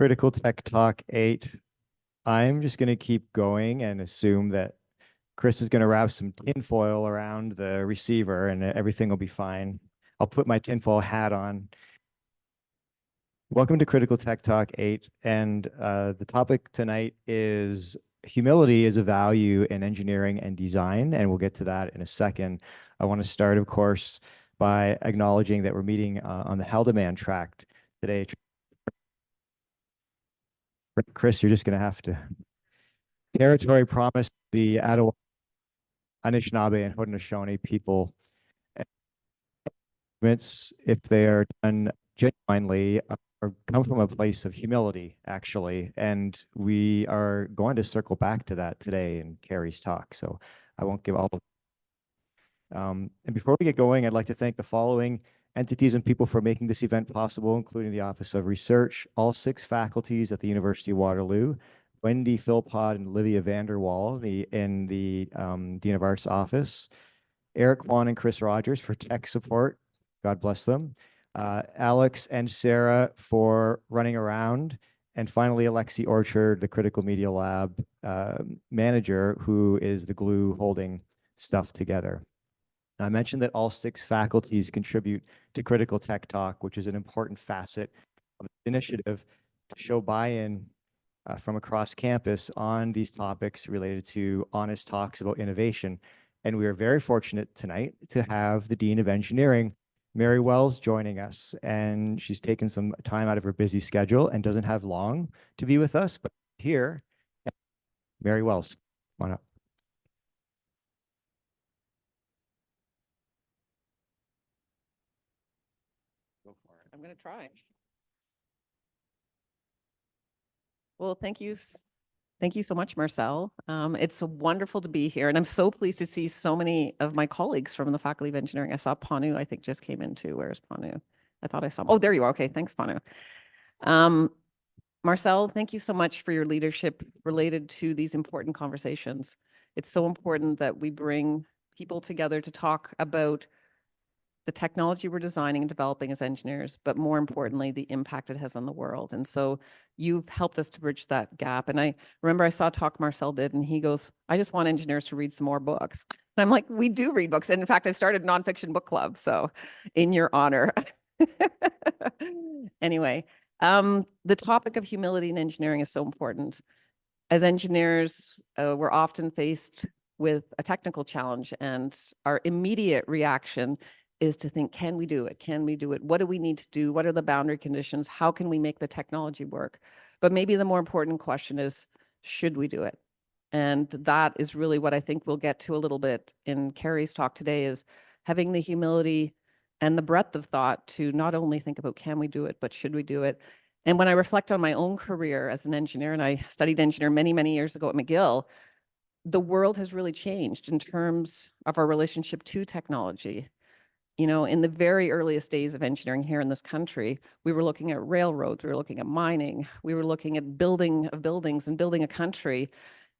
Critical Tech Talk 8. I'm just going to keep going and assume that Chris is going to wrap some tinfoil around the receiver and everything will be fine. I'll put my tinfoil hat on. Welcome to Critical Tech Talk 8. And the topic tonight is humility as a value in engineering and design. And we'll get to that in a second. I want to start, of course, by acknowledging that we're meeting on the Haldimand tract today. Chris, you're just going to have to territory promised the Ottawa, Anishinaabe, and Haudenosaunee people, if they are done genuinely, or come from a place of humility, actually. And we are going to circle back to that today in Kari's talk. So I won't give all of and before we get going, I'd like to thank the following entities and people for making this event possible, including the Office of Research, all 6 faculties at the University of Waterloo, Wendy Philpott and Livia Vanderwall in the Dean of Arts office, Eric Kwan and Chris Rogers for tech support. God bless them. Alex and Sarah for running around. And finally, Alexi Orchard, the Critical Media Lab manager, who is the glue holding stuff together. Now, I mentioned that all 6 faculties contribute to Critical Tech Talk, which is an important facet of the initiative to show buy-in from across campus on these topics related to honest talks about innovation. And we are very fortunate tonight to have the Dean of Engineering, Mary Wells, joining us. And she's taken some time out of her busy schedule and doesn't have long to be with us, but here, Mary Wells, come on up. Go for it. I'm going to try. Well, thank you. Thank you so much, Marcel. It's wonderful to be here, and I'm so pleased to see so many of my colleagues from the Faculty of Engineering. I saw Panu, I think, just came in too. Where's Panu? I thought I saw him. Oh, there you are. Okay, thanks, Panu. Marcel, thank you so much for your leadership related to these important conversations. It's so important that we bring people together to talk about the technology we're designing and developing as engineers, but more importantly, the impact it has on the world. And so you've helped us to bridge that gap. And I remember I saw a talk Marcel did, and he goes, I just want engineers to read some more books. And I'm like, we do read books. And in fact, I've started a nonfiction book club. So in your honor. Anyway, the topic of humility in engineering is so important. As engineers, we're often faced with a technical challenge, and our immediate reaction is to think, can we do it? Can we do it? What do we need to do? What are the boundary conditions? How can we make the technology work? But maybe the more important question is, should we do it? And that is really what I think we'll get to a little bit in Kari's talk today, is having the humility and the breadth of thought to not only think about can we do it, but should we do it? And when I reflect on my own career as an engineer, and I studied engineering many, many years ago at McGill, the world has really changed in terms of our relationship to technology. You know, in the very earliest days of engineering here in this country, we were looking at railroads, we were looking at mining, we were looking at building of buildings and building a country.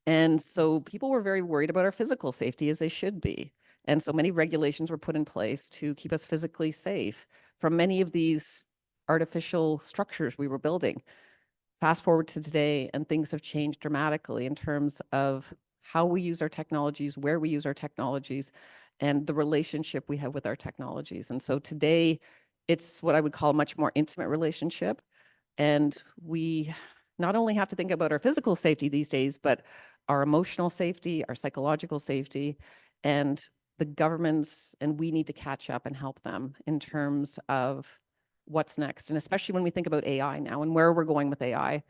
And so people were very worried about our physical safety, as they should be. And so many regulations were put in place to keep us physically safe from many of these artificial structures we were building. Fast forward to today, and things have changed dramatically in terms of how we use our technologies, where we use our technologies, and the relationship we have with our technologies. And so today, it's what I would call a much more intimate relationship. And we not only have to think about our physical safety these days, but our emotional safety, our psychological safety, and the governments, and we need to catch up and help them in terms of what's next. And especially when we think about AI now and where we're going with AI,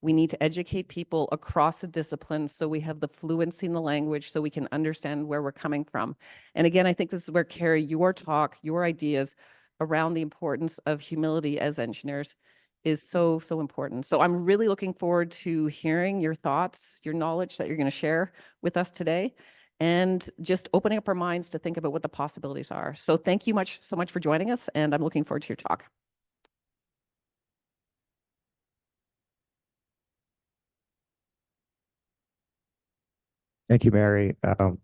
we need to educate people across the disciplines so we have the fluency in the language so we can understand where we're coming from. And again, I think this is where, Kari, your talk, your ideas around the importance of humility as engineers is so, so important. So I'm really looking forward to hearing your thoughts, your knowledge that you're going to share with us today, and just opening up our minds to think about what the possibilities are. So thank you so much for joining us, and I'm looking forward to your talk. Thank you, Mary. To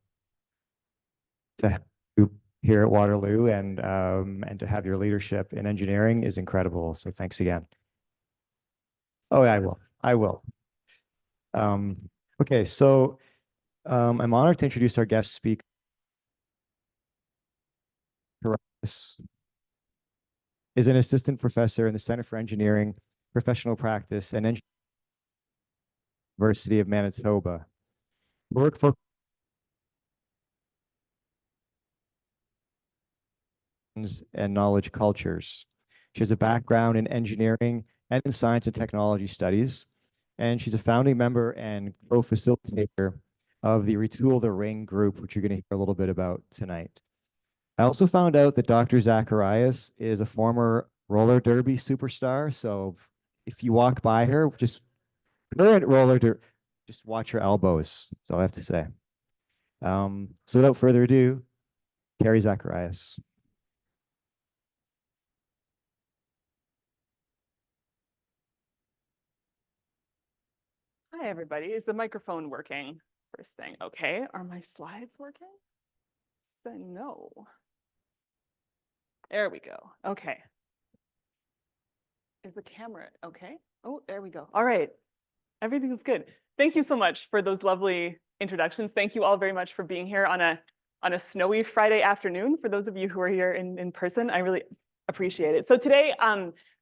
have you here at Waterloo and to have your leadership in engineering is incredible. So thanks again. Oh, yeah, I will. I will. Um, okay, so I'm honored to introduce our guest speaker. Zacharias is an assistant professor in the Center for Engineering, Professional Practice, and Engineering, University of Manitoba. Work for and knowledge cultures. She has a background in engineering and in science and technology studies, and she's a founding member and co-facilitator of the Retool the Ring group, which you're going to hear a little bit about tonight. I also found out that Dr. Zacharias is a former roller derby superstar. So if you walk by her, just current roller derby, just watch her elbows. That's all I have to say. So without further ado, Kari Zacharias. Hi, everybody. Is the microphone working? First thing. Okay. Are my slides working? Say no. There we go. Okay. Is the camera okay? Oh, there we go. All right. Everything's good. Thank you so much for those lovely introductions. Thank you all very much for being here on a snowy Friday afternoon. For those of you who are here in person, I really appreciate it. So today,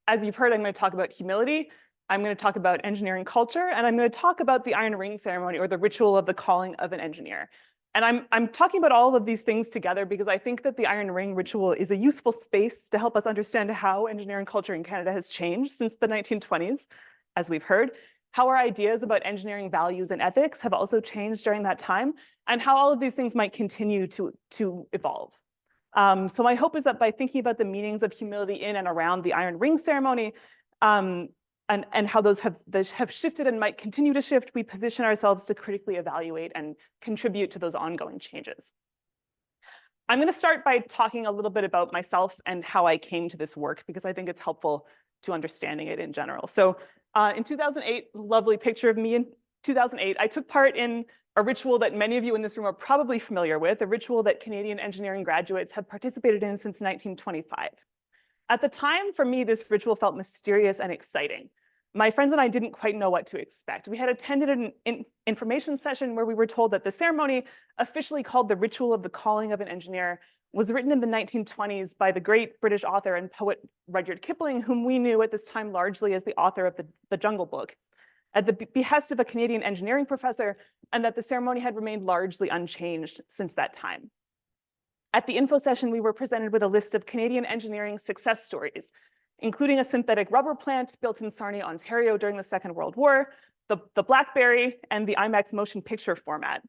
as you've heard, I'm going to talk about humility. I'm going to talk about engineering culture, and I'm going to talk about the Iron Ring ceremony, or the ritual of the calling of an engineer. And I'm talking about all of these things together because I think that the Iron Ring ritual is a useful space to help us understand how engineering culture in Canada has changed since the 1920s, as we've heard, how our ideas about engineering values and ethics have also changed during that time, and how all of these things might continue to evolve. So my hope is that by thinking about the meanings of humility in and around the Iron Ring ceremony, and how those have shifted and might continue to shift, we position ourselves to critically evaluate and contribute to those ongoing changes. I'm going to start by talking a little bit about myself and how I came to this work, because I think it's helpful to understanding it in general. So in 2008, lovely picture of me in 2008, I took part in a ritual that many of you in this room are probably familiar with, a ritual that Canadian engineering graduates have participated in since 1925. At the time, for me, this ritual felt mysterious and exciting. My friends and I didn't quite know what to expect. We had attended an information session where we were told that the ceremony, officially called the Ritual of the Calling of an Engineer, was written in the 1920s by the great British author and poet Rudyard Kipling, whom we knew at this time largely as the author of the Jungle Book, at the behest of a Canadian engineering professor, and that the ceremony had remained largely unchanged since that time. At the info session, we were presented with a list of Canadian engineering success stories, including a synthetic rubber plant built in Sarnia, Ontario during the Second World War, the BlackBerry, and the IMAX motion picture format.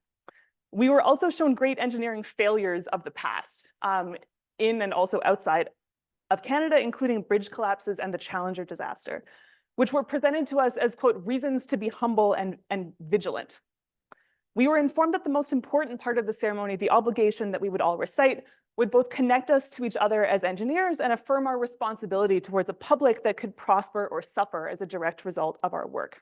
We were also shown great engineering failures of the past, in and also outside of Canada, including bridge collapses and the Challenger disaster, which were presented to us as, quote, reasons to be humble and vigilant. We were informed that the most important part of the ceremony, the obligation that we would all recite, would both connect us to each other as engineers and affirm our responsibility towards a public that could prosper or suffer as a direct result of our work.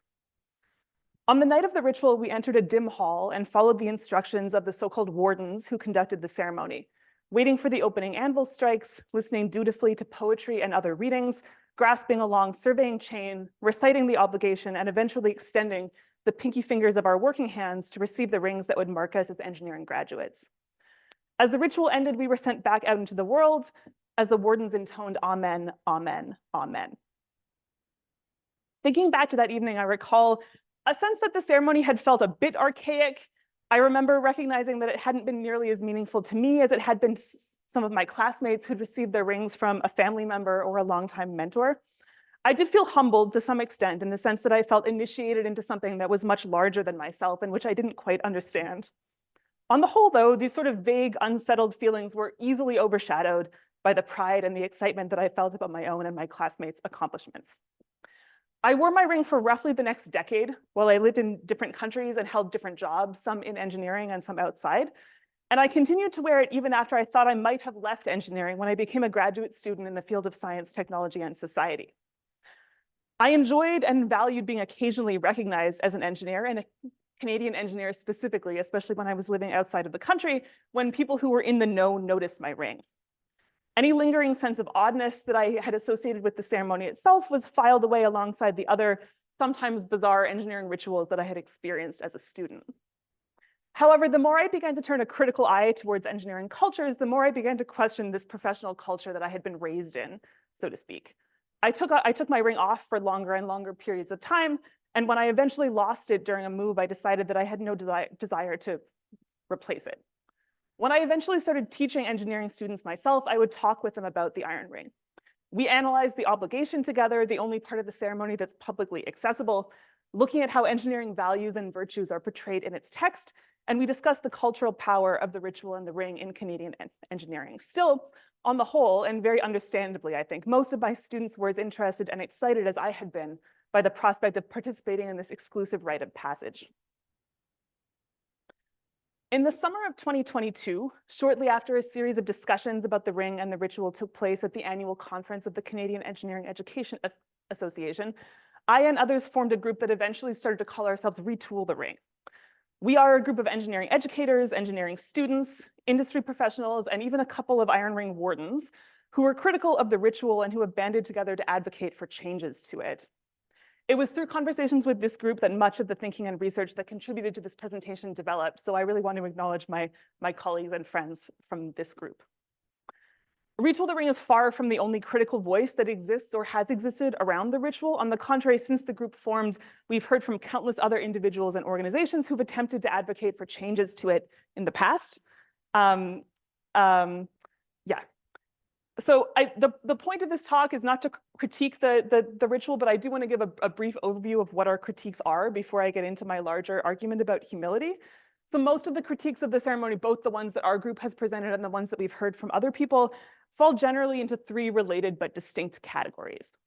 On the night of the ritual, we entered a dim hall and followed the instructions of the so-called wardens who conducted the ceremony, waiting for the opening anvil strikes, listening dutifully to poetry and other readings, grasping a long surveying chain, reciting the obligation, and eventually extending the pinky fingers of our working hands to receive the rings that would mark us as engineering graduates. As the ritual ended, we were sent back out into the world as the wardens intoned Amen, Amen, Amen. Thinking back to that evening, I recall a sense that the ceremony had felt a bit archaic. I remember recognizing that it hadn't been nearly as meaningful to me as it had been to some of my classmates who'd received their rings from a family member or a longtime mentor. I did feel humbled to some extent in the sense that I felt initiated into something that was much larger than myself and which I didn't quite understand. On the whole, though, these sort of vague, unsettled feelings were easily overshadowed by the pride and the excitement that I felt about my own and my classmates' accomplishments. I wore my ring for roughly the next decade while I lived in different countries and held different jobs, some in engineering and some outside. And I continued to wear it even after I thought I might have left engineering when I became a graduate student in the field of science, technology, and society. I enjoyed and valued being occasionally recognized as an engineer, and a Canadian engineer specifically, especially when I was living outside of the country, when people who were in the know noticed my ring. Any lingering sense of oddness that I had associated with the ceremony itself was filed away alongside the other sometimes bizarre engineering rituals that I had experienced as a student. However, the more I began to turn a critical eye towards engineering cultures, the more I began to question this professional culture that I had been raised in, so to speak. I took my ring off for longer and longer periods of time, and when I eventually lost it during a move, I decided that I had no desire to replace it. When I eventually started teaching engineering students myself, I would talk with them about the iron ring. We analyzed the obligation together, the only part of the ceremony that's publicly accessible, looking at how engineering values and virtues are portrayed in its text, and we discussed the cultural power of the ritual and the ring in Canadian engineering. Still, on the whole, and very understandably, I think, most of my students were as interested and excited as I had been by the prospect of participating in this exclusive rite of passage. In the summer of 2022, shortly after a series of discussions about the ring and the ritual took place at the annual conference of the Canadian Engineering Education Association, I and others formed a group that eventually started to call ourselves Retool the Ring. We are a group of engineering educators, engineering students, industry professionals, and even a couple of iron ring wardens who were critical of the ritual and who have banded together to advocate for changes to it. It was through conversations with this group that much of the thinking and research that contributed to this presentation developed, so I really want to acknowledge my colleagues and friends from this group. Retool the Ring is far from the only critical voice that exists or has existed around the ritual. On the contrary, since the group formed, we've heard from countless other individuals and organizations who've attempted to advocate for changes to it in the past. Yeah. So the point of this talk is not to critique the ritual, but I do want to give a brief overview of what our critiques are before I get into my larger argument about humility. So most of the critiques of the ceremony, both the ones that our group has presented and the ones that we've heard from other people, fall generally into three related but distinct categories.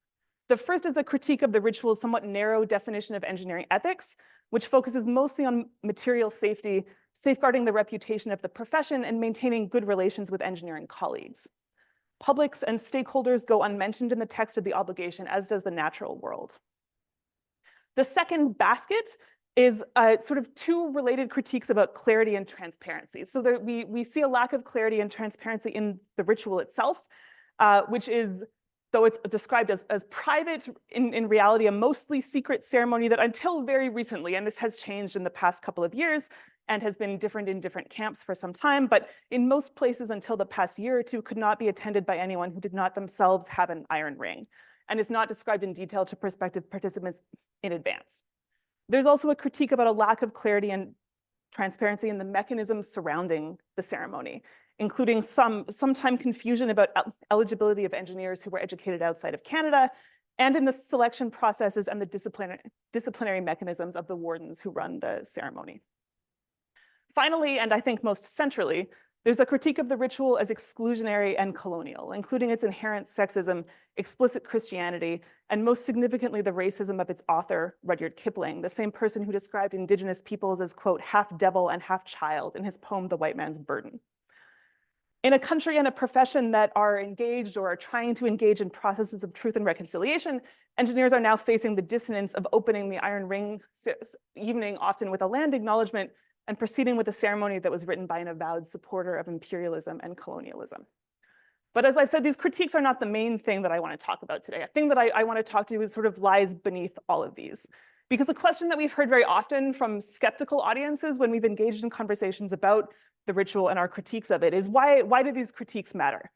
The first is a critique of the ritual's somewhat narrow definition of engineering ethics, which focuses mostly on material safety, safeguarding the reputation of the profession, and maintaining good relations with engineering colleagues. Publics and stakeholders go unmentioned in the text of the obligation, as does the natural world. The second basket is sort of two related critiques about clarity and transparency. So that we see a lack of clarity and transparency in the ritual itself, which is, though it's described as private, in reality, a mostly secret ceremony that until very recently, and this has changed in the past couple of years, and has been different in different camps for some time, but in most places until the past year or two could not be attended by anyone who did not themselves have an iron ring, and is not described in detail to prospective participants in advance. There's also a critique about a lack of clarity and transparency in the mechanisms surrounding the ceremony, including sometime confusion about eligibility of engineers who were educated outside of Canada, and in the selection processes and the disciplinary mechanisms of the wardens who run the ceremony. Finally, and I think most centrally, there's a critique of the ritual as exclusionary and colonial, including its inherent sexism, explicit Christianity, and most significantly, the racism of its author, Rudyard Kipling, the same person who described Indigenous peoples as, quote, half devil and half child in his poem, The White Man's Burden. In a country and a profession that are engaged or are trying to engage in processes of truth and reconciliation, engineers are now facing the dissonance of opening the iron ring evening, often with a land acknowledgement, and proceeding with a ceremony that was written by an avowed supporter of imperialism and colonialism. But as I've said, these critiques are not the main thing that I want to talk about today. A thing that I want to talk to is sort of lies beneath all of these. Because a question that we've heard very often from skeptical audiences when we've engaged in conversations about the ritual and our critiques of it is why do these critiques matter?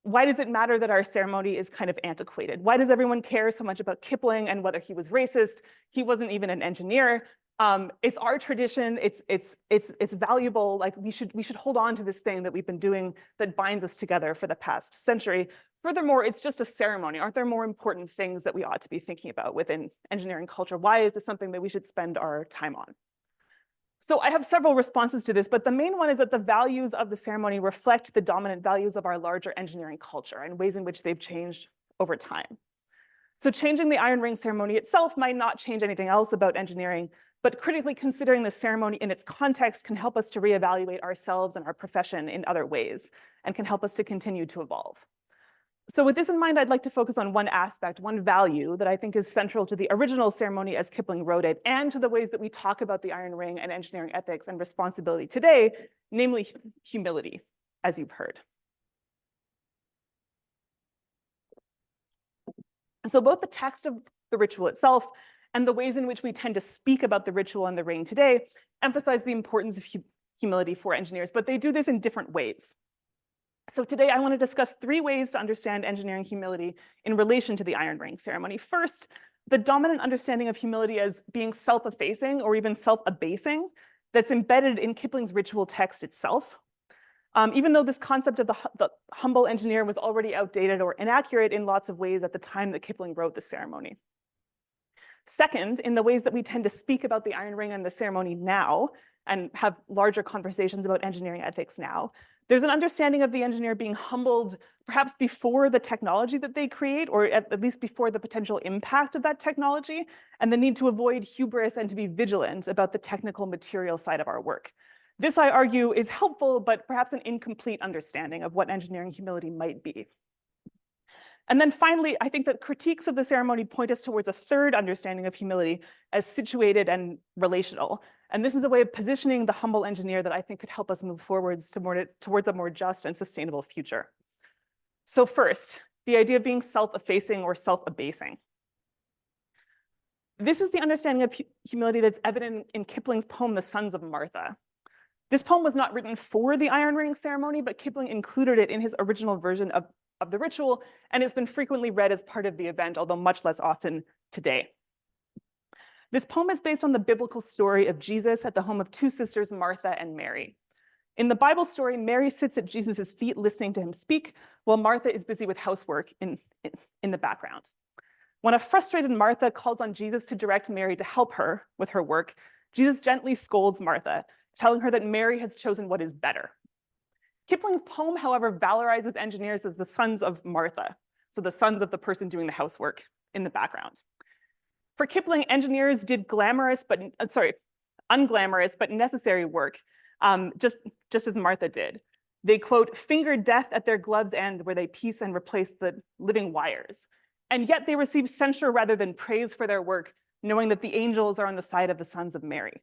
Why does it matter that our ceremony is kind of antiquated? Why does everyone care so much about Kipling and whether he was racist? He wasn't even an engineer. It's our tradition. It's valuable. Like we should hold on to this thing that we've been doing that binds us together for the past century. Furthermore, it's just a ceremony. Aren't there more important things that we ought to be thinking about within engineering culture? Why is this something that we should spend our time on? So I have several responses to this, but the main one is that the values of the ceremony reflect the dominant values of our larger engineering culture and ways in which they've changed over time. So changing the iron ring ceremony itself might not change anything else about engineering, but critically considering the ceremony in its context can help us to reevaluate ourselves and our profession in other ways, and can help us to continue to evolve. So with this in mind, I'd like to focus on one aspect, one value that I think is central to the original ceremony as Kipling wrote it, and to the ways that we talk about the iron ring and engineering ethics and responsibility today, namely humility, as you've heard. So both the text of the ritual itself and the ways in which we tend to speak about the ritual and the ring today emphasize the importance of humility for engineers, but they do this in different ways. So today I want to discuss 3 ways to understand engineering humility in relation to the iron ring ceremony. First, the dominant understanding of humility as being self-effacing or even self-abasing that's embedded in Kipling's ritual text itself. Even though this concept of the humble engineer was already outdated or inaccurate in lots of ways at the time that Kipling wrote the ceremony. Second, in the ways that we tend to speak about the iron ring and the ceremony now and have larger conversations about engineering ethics now, there's an understanding of the engineer being humbled perhaps before the technology that they create, or at least before the potential impact of that technology, and the need to avoid hubris and to be vigilant about the technical material side of our work. This, I argue, is helpful, but perhaps an incomplete understanding of what engineering humility might be. And then finally, I think that critiques of the ceremony point us towards a third understanding of humility as situated and relational. And this is a way of positioning the humble engineer that I think could help us move forwards towards a more just and sustainable future. So first, the idea of being self-effacing or self-abasing. This is the understanding of humility that's evident in Kipling's poem, The Sons of Martha. This poem was not written for the iron ring ceremony, but Kipling included it in his original version of the ritual, and it's been frequently read as part of the event, although much less often today. This poem is based on the biblical story of Jesus at the home of 2 sisters, Martha and Mary. In the Bible story, Mary sits at Jesus' feet listening to him speak, while Martha is busy with housework in the background. When a frustrated Martha calls on Jesus to direct Mary to help her with her work, Jesus gently scolds Martha, telling her that Mary has chosen what is better. Kipling's poem, however, valorizes engineers as the sons of Martha, so the sons of the person doing the housework in the background. For Kipling, engineers did unglamorous but necessary work, just as Martha did. They, quote, fingered death at their glove's end where they piece and replace the living wires. And yet they received censure rather than praise for their work, knowing that the angels are on the side of the sons of Mary.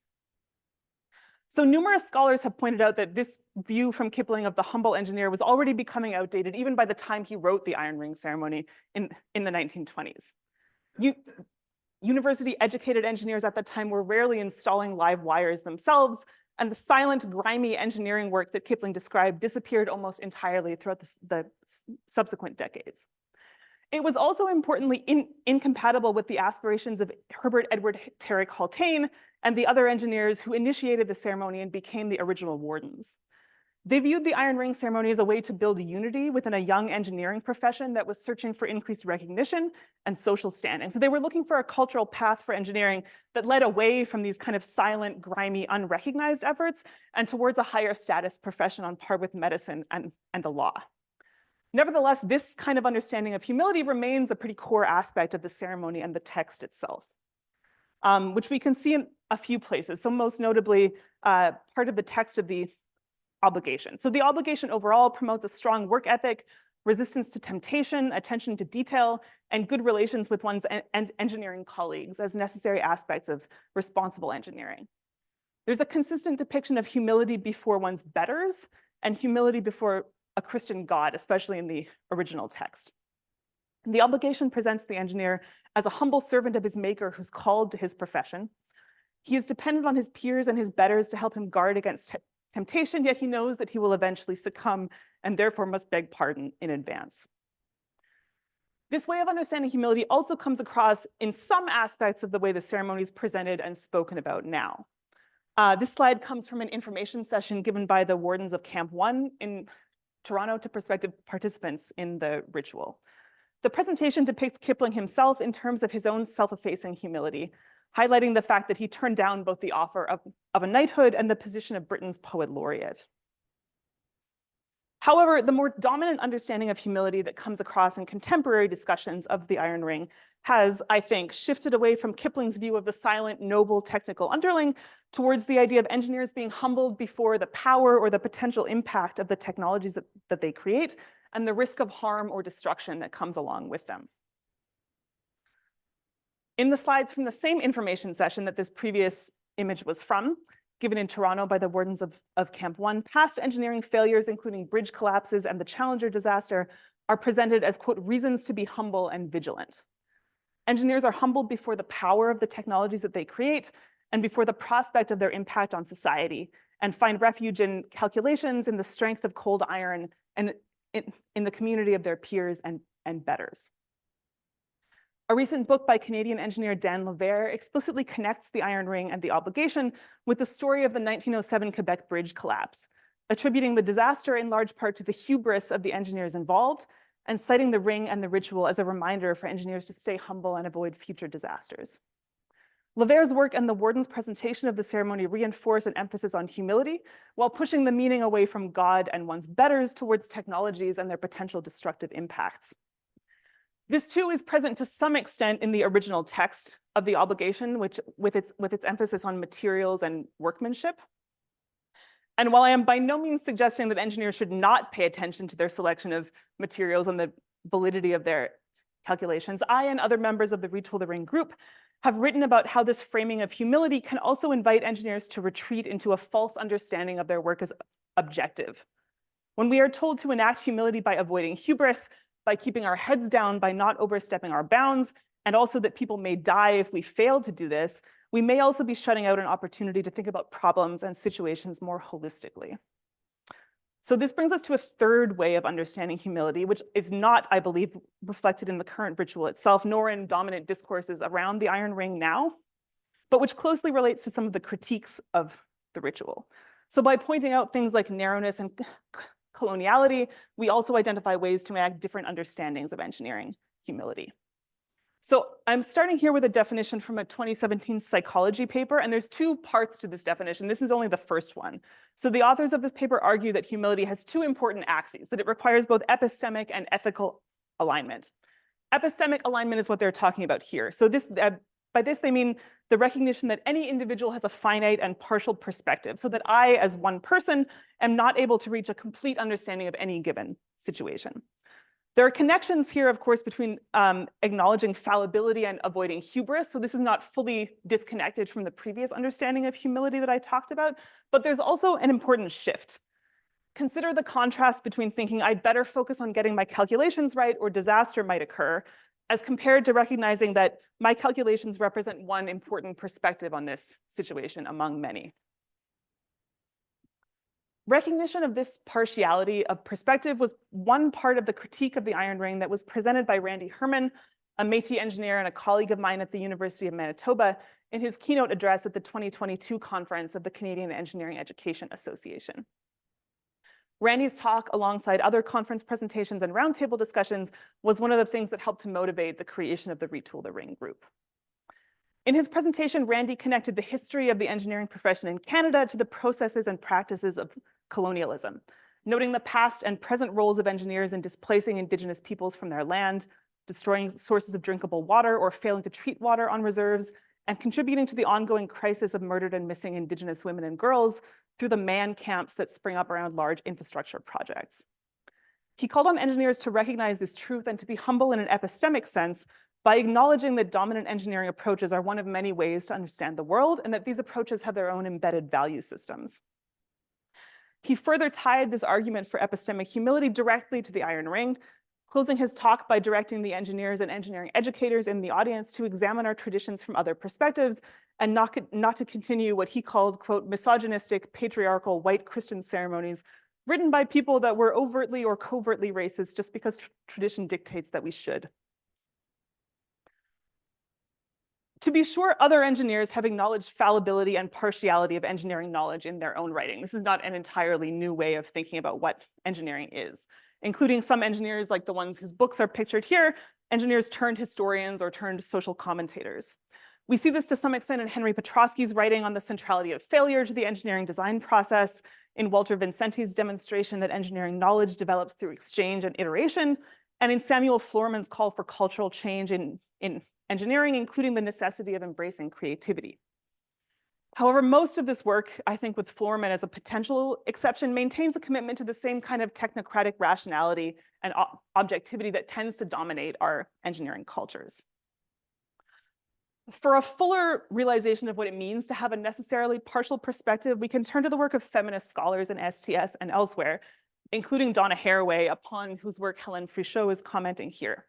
So numerous scholars have pointed out that this view from Kipling of the humble engineer was already becoming outdated even by the time he wrote the iron ring ceremony in the 1920s. University-educated engineers at the time were rarely installing live wires themselves, and the silent, grimy engineering work that Kipling described disappeared almost entirely throughout the subsequent decades. It was also importantly incompatible with the aspirations of Herbert Edward Terrick Haultain and the other engineers who initiated the ceremony and became the original wardens. They viewed the iron ring ceremony as a way to build unity within a young engineering profession that was searching for increased recognition and social standing. So they were looking for a cultural path for engineering that led away from these kind of silent, grimy, unrecognized efforts and towards a higher status profession on par with medicine and the law. Nevertheless, this kind of understanding of humility remains a pretty core aspect of the ceremony and the text itself, which we can see in a few places. So most notably, part of the text of the obligation. So the obligation overall promotes a strong work ethic, resistance to temptation, attention to detail, and good relations with one's engineering colleagues as necessary aspects of responsible engineering. There's a consistent depiction of humility before one's betters and humility before a Christian God, especially in the original text. The obligation presents the engineer as a humble servant of his maker who's called to his profession. He is dependent on his peers and his betters to help him guard against temptation, yet he knows that he will eventually succumb and therefore must beg pardon in advance. This way of understanding humility also comes across in some aspects of the way the ceremony is presented and spoken about now. This slide comes from an information session given by the wardens of Camp 1 in Toronto to prospective participants in the ritual. The presentation depicts Kipling himself in terms of his own self-effacing humility, highlighting the fact that he turned down both the offer of a knighthood and the position of Britain's poet laureate. However, the more dominant understanding of humility that comes across in contemporary discussions of the Iron Ring has, I think, shifted away from Kipling's view of the silent, noble technical underling towards the idea of engineers being humbled before the power or the potential impact of the technologies that they create and the risk of harm or destruction that comes along with them. In the slides from the same information session that this previous image was from, given in Toronto by the wardens of Camp 1, past engineering failures, including bridge collapses and the Challenger disaster, are presented as, quote, reasons to be humble and vigilant. Engineers are humbled before the power of the technologies that they create and before the prospect of their impact on society, and find refuge in calculations, in the strength of cold iron, and in the community of their peers and betters. A recent book by Canadian engineer Dan Levere explicitly connects the iron ring and the obligation with the story of the 1907 Quebec Bridge collapse, attributing the disaster in large part to the hubris of the engineers involved, and citing the ring and the ritual as a reminder for engineers to stay humble and avoid future disasters. Levere's work and the warden's presentation of the ceremony reinforce an emphasis on humility, while pushing the meaning away from God and one's betters towards technologies and their potential destructive impacts. This too is present to some extent in the original text of the obligation, which with its emphasis on materials and workmanship. And while I am by no means suggesting that engineers should not pay attention to their selection of materials and the validity of their calculations, I and other members of the Retool the Ring group have written about how this framing of humility can also invite engineers to retreat into a false understanding of their work as objective. When we are told to enact humility by avoiding hubris, by keeping our heads down, by not overstepping our bounds, and also that people may die if we fail to do this, we may also be shutting out an opportunity to think about problems and situations more holistically. So this brings us to a third way of understanding humility, which is not, I believe, reflected in the current ritual itself, nor in dominant discourses around the iron ring now, but which closely relates to some of the critiques of the ritual. So by pointing out things like narrowness and coloniality, we also identify ways to enact different understandings of engineering humility. So I'm starting here with a definition from a 2017 psychology paper, and there's two parts to this definition. This is only the first one. So the authors of this paper argue that humility has two important axes, that it requires both epistemic and ethical alignment. Epistemic alignment is what they're talking about here. So by this, they mean the recognition that any individual has a finite and partial perspective, so that I, as one person, am not able to reach a complete understanding of any given situation. There are connections here, of course, between acknowledging fallibility and avoiding hubris. So this is not fully disconnected from the previous understanding of humility that I talked about, but there's also an important shift. Consider the contrast between thinking I'd better focus on getting my calculations right or disaster might occur, as compared to recognizing that my calculations represent one important perspective on this situation among many. Recognition of this partiality of perspective was one part of the critique of the iron ring that was presented by Randy Herman, a Métis engineer and a colleague of mine at the University of Manitoba, in his keynote address at the 2022 conference of the Canadian Engineering Education Association. Randy's talk, alongside other conference presentations and roundtable discussions, was one of the things that helped to motivate the creation of the Retool the Ring group. In his presentation, Randy connected the history of the engineering profession in Canada to the processes and practices of colonialism, noting the past and present roles of engineers in displacing Indigenous peoples from their land, destroying sources of drinkable water or failing to treat water on reserves, and contributing to the ongoing crisis of murdered and missing Indigenous women and girls through the man camps that spring up around large infrastructure projects. He called on engineers to recognize this truth and to be humble in an epistemic sense by acknowledging that dominant engineering approaches are one of many ways to understand the world, and that these approaches have their own embedded value systems. He further tied this argument for epistemic humility directly to the iron ring, closing his talk by directing the engineers and engineering educators in the audience to examine our traditions from other perspectives and not to continue what he called, quote, misogynistic, patriarchal, white Christian ceremonies written by people that were overtly or covertly racist just because tradition dictates that we should. To be sure, other engineers have acknowledged fallibility and partiality of engineering knowledge in their own writing. This is not an entirely new way of thinking about what engineering is, including some engineers like the ones whose books are pictured here, engineers turned historians or turned social commentators. We see this to some extent in Henry Petrosky's writing on the centrality of failure to the engineering design process, in Walter Vincenti's demonstration that engineering knowledge develops through exchange and iteration, and in Samuel Floorman's call for cultural change in engineering, including the necessity of embracing creativity. However, most of this work, I think with Floorman as a potential exception, maintains a commitment to the same kind of technocratic rationality and objectivity that tends to dominate our engineering cultures. For a fuller realization of what it means to have a necessarily partial perspective, we can turn to the work of feminist scholars in STS and elsewhere, including Donna Haraway, upon whose work Helen Frichot is commenting here.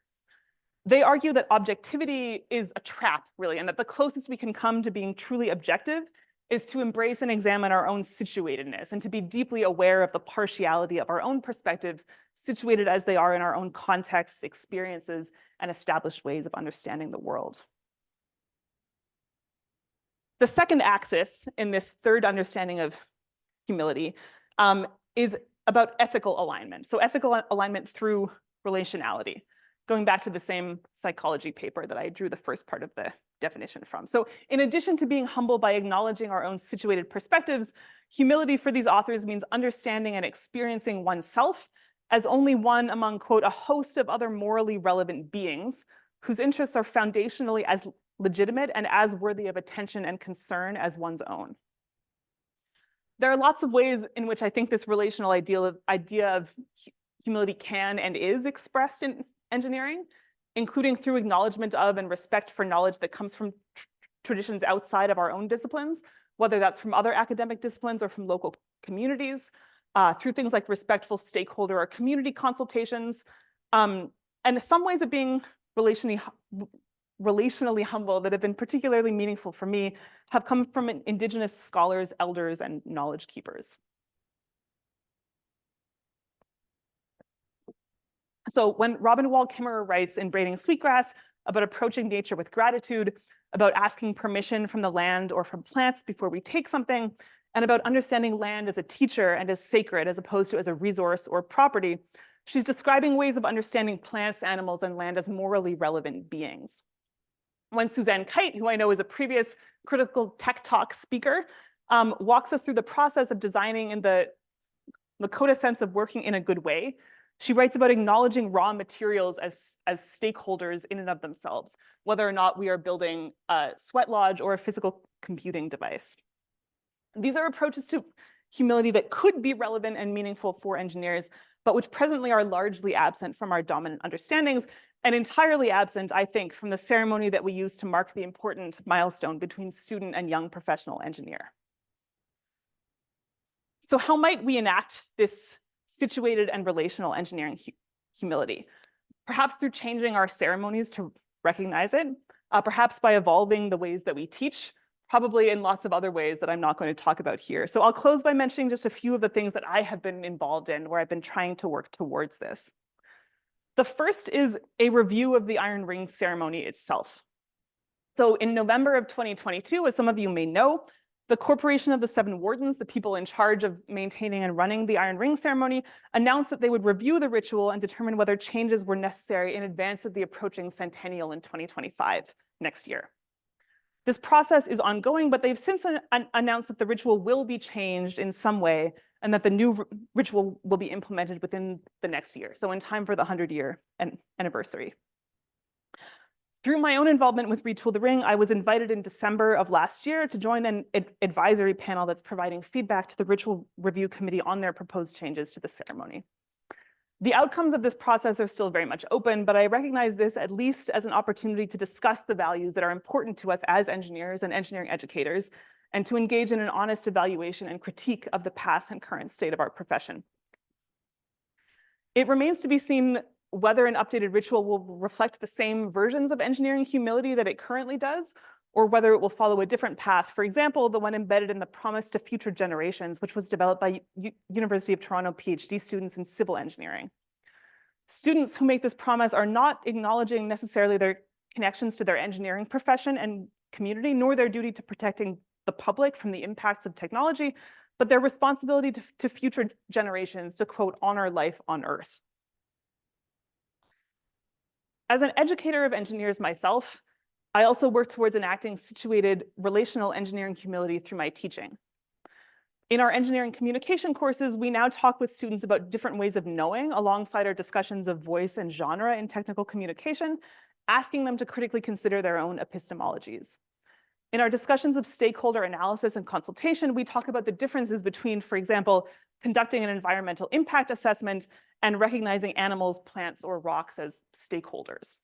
They argue that objectivity is a trap, really, and that the closest we can come to being truly objective is to embrace and examine our own situatedness and to be deeply aware of the partiality of our own perspectives, situated as they are in our own contexts, experiences, and established ways of understanding the world. The second axis in this third understanding of humility is about ethical alignment. So ethical alignment through relationality, going back to the same psychology paper that I drew the first part of the definition from. So in addition to being humble by acknowledging our own situated perspectives, humility for these authors means understanding and experiencing oneself as only one among, quote, a host of other morally relevant beings whose interests are foundationally as legitimate and as worthy of attention and concern as one's own. There are lots of ways in which I think this relational idea of humility can and is expressed in engineering, including through acknowledgement of and respect for knowledge that comes from traditions outside of our own disciplines, whether that's from other academic disciplines or from local communities, through things like respectful stakeholder or community consultations, and some ways of being relationally humble that have been particularly meaningful for me have come from Indigenous scholars, elders, and knowledge keepers. So when Robin Wall Kimmerer writes in Braiding Sweetgrass about approaching nature with gratitude, about asking permission from the land or from plants before we take something, and about understanding land as a teacher and as sacred as opposed to as a resource or property, she's describing ways of understanding plants, animals, and land as morally relevant beings. When Suzanne Kite, who I know is a previous Critical Tech Talk speaker, walks us through the process of designing in the Lakota sense of working in a good way, she writes about acknowledging raw materials as stakeholders in and of themselves, whether or not we are building a sweat lodge or a physical computing device. These are approaches to humility that could be relevant and meaningful for engineers, but which presently are largely absent from our dominant understandings, and entirely absent, I think, from the ceremony that we use to mark the important milestone between student and young professional engineer. So how might we enact this situated and relational engineering humility? Perhaps through changing our ceremonies to recognize it, perhaps by evolving the ways that we teach, probably in lots of other ways that I'm not going to talk about here. So I'll close by mentioning just a few of the things that I have been involved in where I've been trying to work towards this. The first is a review of the Iron Ring ceremony itself. So in November of 2022, as some of you may know, the Corporation of the Seven Wardens, the people in charge of maintaining and running the Iron Ring ceremony, announced that they would review the ritual and determine whether changes were necessary in advance of the approaching centennial in 2025, next year. This process is ongoing, but they've since announced that the ritual will be changed in some way and that the new ritual will be implemented within the next year, so in time for the 100-year anniversary. Through my own involvement with Retool the Ring, I was invited in December of last year to join an advisory panel that's providing feedback to the Ritual Review Committee on their proposed changes to the ceremony. The outcomes of this process are still very much open, but I recognize this at least as an opportunity to discuss the values that are important to us as engineers and engineering educators, and to engage in an honest evaluation and critique of the past and current state of our profession. It remains to be seen whether an updated ritual will reflect the same versions of engineering humility that it currently does, or whether it will follow a different path. For example, the one embedded in the Promise to Future Generations, which was developed by University of Toronto PhD students in civil engineering. Students who make this promise are not acknowledging necessarily their connections to their engineering profession and community, nor their duty to protecting the public from the impacts of technology, but their responsibility to future generations to, quote, honor life on Earth. As an educator of engineers myself, I also work towards enacting situated relational engineering humility through my teaching. In our engineering communication courses, we now talk with students about different ways of knowing alongside our discussions of voice and genre in technical communication, asking them to critically consider their own epistemologies. In our discussions of stakeholder analysis and consultation, we talk about the differences between, for example, conducting an environmental impact assessment and recognizing animals, plants, or rocks as stakeholders.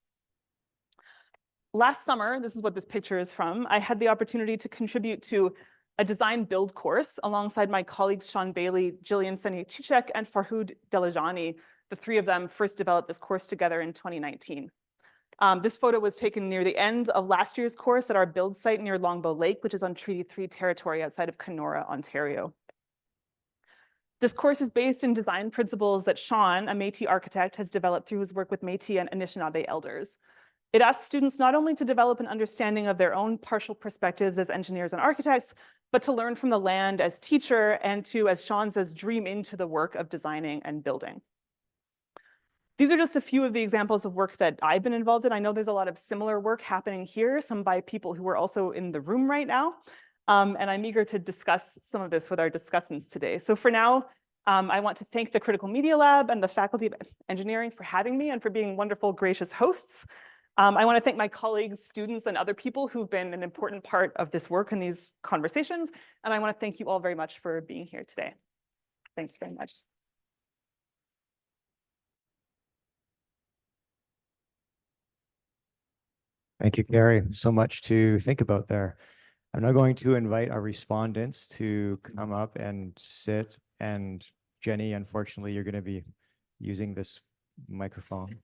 Last summer, this is what this picture is from, I had the opportunity to contribute to a design build course alongside my colleagues Sean Bailey, Jillian Seni-Chichek, and Farhood Delajani. The three of them first developed this course together in 2019. This photo was taken near the end of last year's course at our build site near Longbow Lake, which is on Treaty 3 territory outside of Kenora, Ontario. This course is based in design principles that Sean, a Métis architect, has developed through his work with Métis and Anishinaabe elders. It asks students not only to develop an understanding of their own partial perspectives as engineers and architects, but to learn from the land as teacher and to, as Sean says, dream into the work of designing and building. These are just a few of the examples of work that I've been involved in. I know there's a lot of similar work happening here, some by people who are also in the room right now. And I'm eager to discuss some of this with our discussants today. So for now, I want to thank the Critical Media Lab and the Faculty of Engineering for having me and for being wonderful, gracious hosts. I want to thank my colleagues, students, and other people who've been an important part of this work and these conversations. And I want to thank you all very much for being here today. Thanks very much. Thank you, Kari. So much to think about there. I'm now going to invite our respondents to come up and sit. And Jenny, unfortunately, you're going to be using this microphone.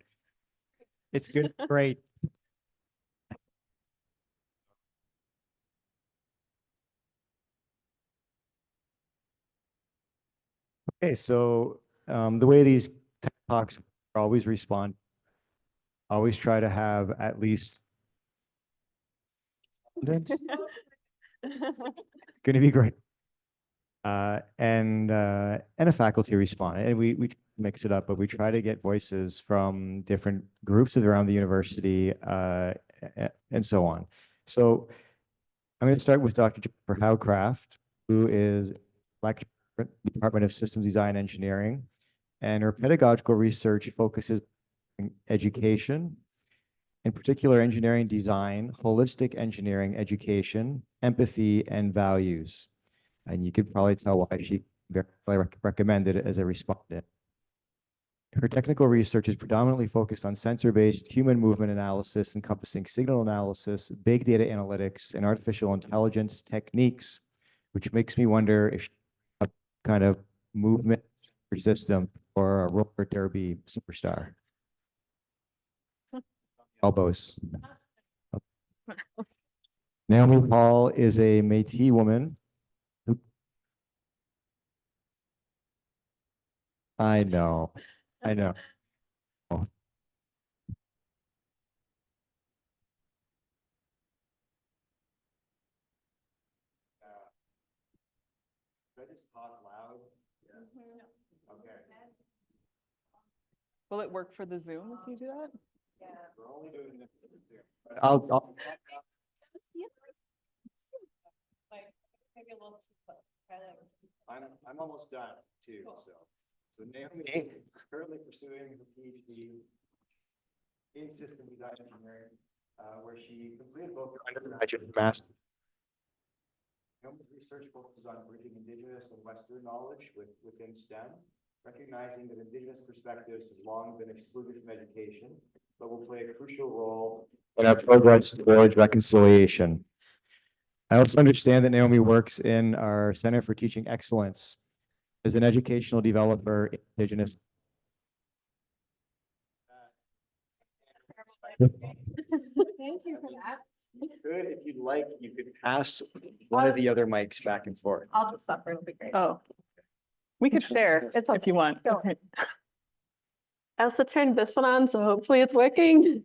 It's good. Great. Okay, so the way these talks always respond, always try to have at least it's going to be great. And a faculty respondent, and we mix it up, but we try to get voices from different groups around the university and so on. So I'm going to start with Dr. Jennifer Howcroft, who is lecturer at the Department of Systems Design Engineering, and her pedagogical research focuses on education, in particular engineering design, holistic engineering education, empathy, and values. And you could probably tell why she very recommended it as a respondent. Her technical research is predominantly focused on sensor-based human movement analysis, encompassing signal analysis, big data analytics, and artificial intelligence techniques, which makes me wonder if she has a kind of movement system or a roller derby superstar. Elbows. Naomi Paul is a Métis woman. I know. I know. Oh. Should I just talk loud? Yeah. Okay. Will it work for the Zoom if you do that? Yeah. We're only doing this. I'll I'm almost done too. Cool. So Naomi is currently pursuing her PhD in system design engineering, where she completed both her undergraduate and master's. Naomi's research focuses on bridging Indigenous and Western knowledge within STEM, recognizing that Indigenous perspectives have long been excluded from education, but will play a crucial role in our progress towards reconciliation. I also understand that Naomi works in our Center for Teaching Excellence as an educational developer in Indigenous. Thank you for that. Good, if you'd like, you could pass one of the other mics back and forth. I'll just suffer, it'll be great. Oh, we could share if you want. Go. I also turned this one on, so hopefully it's working.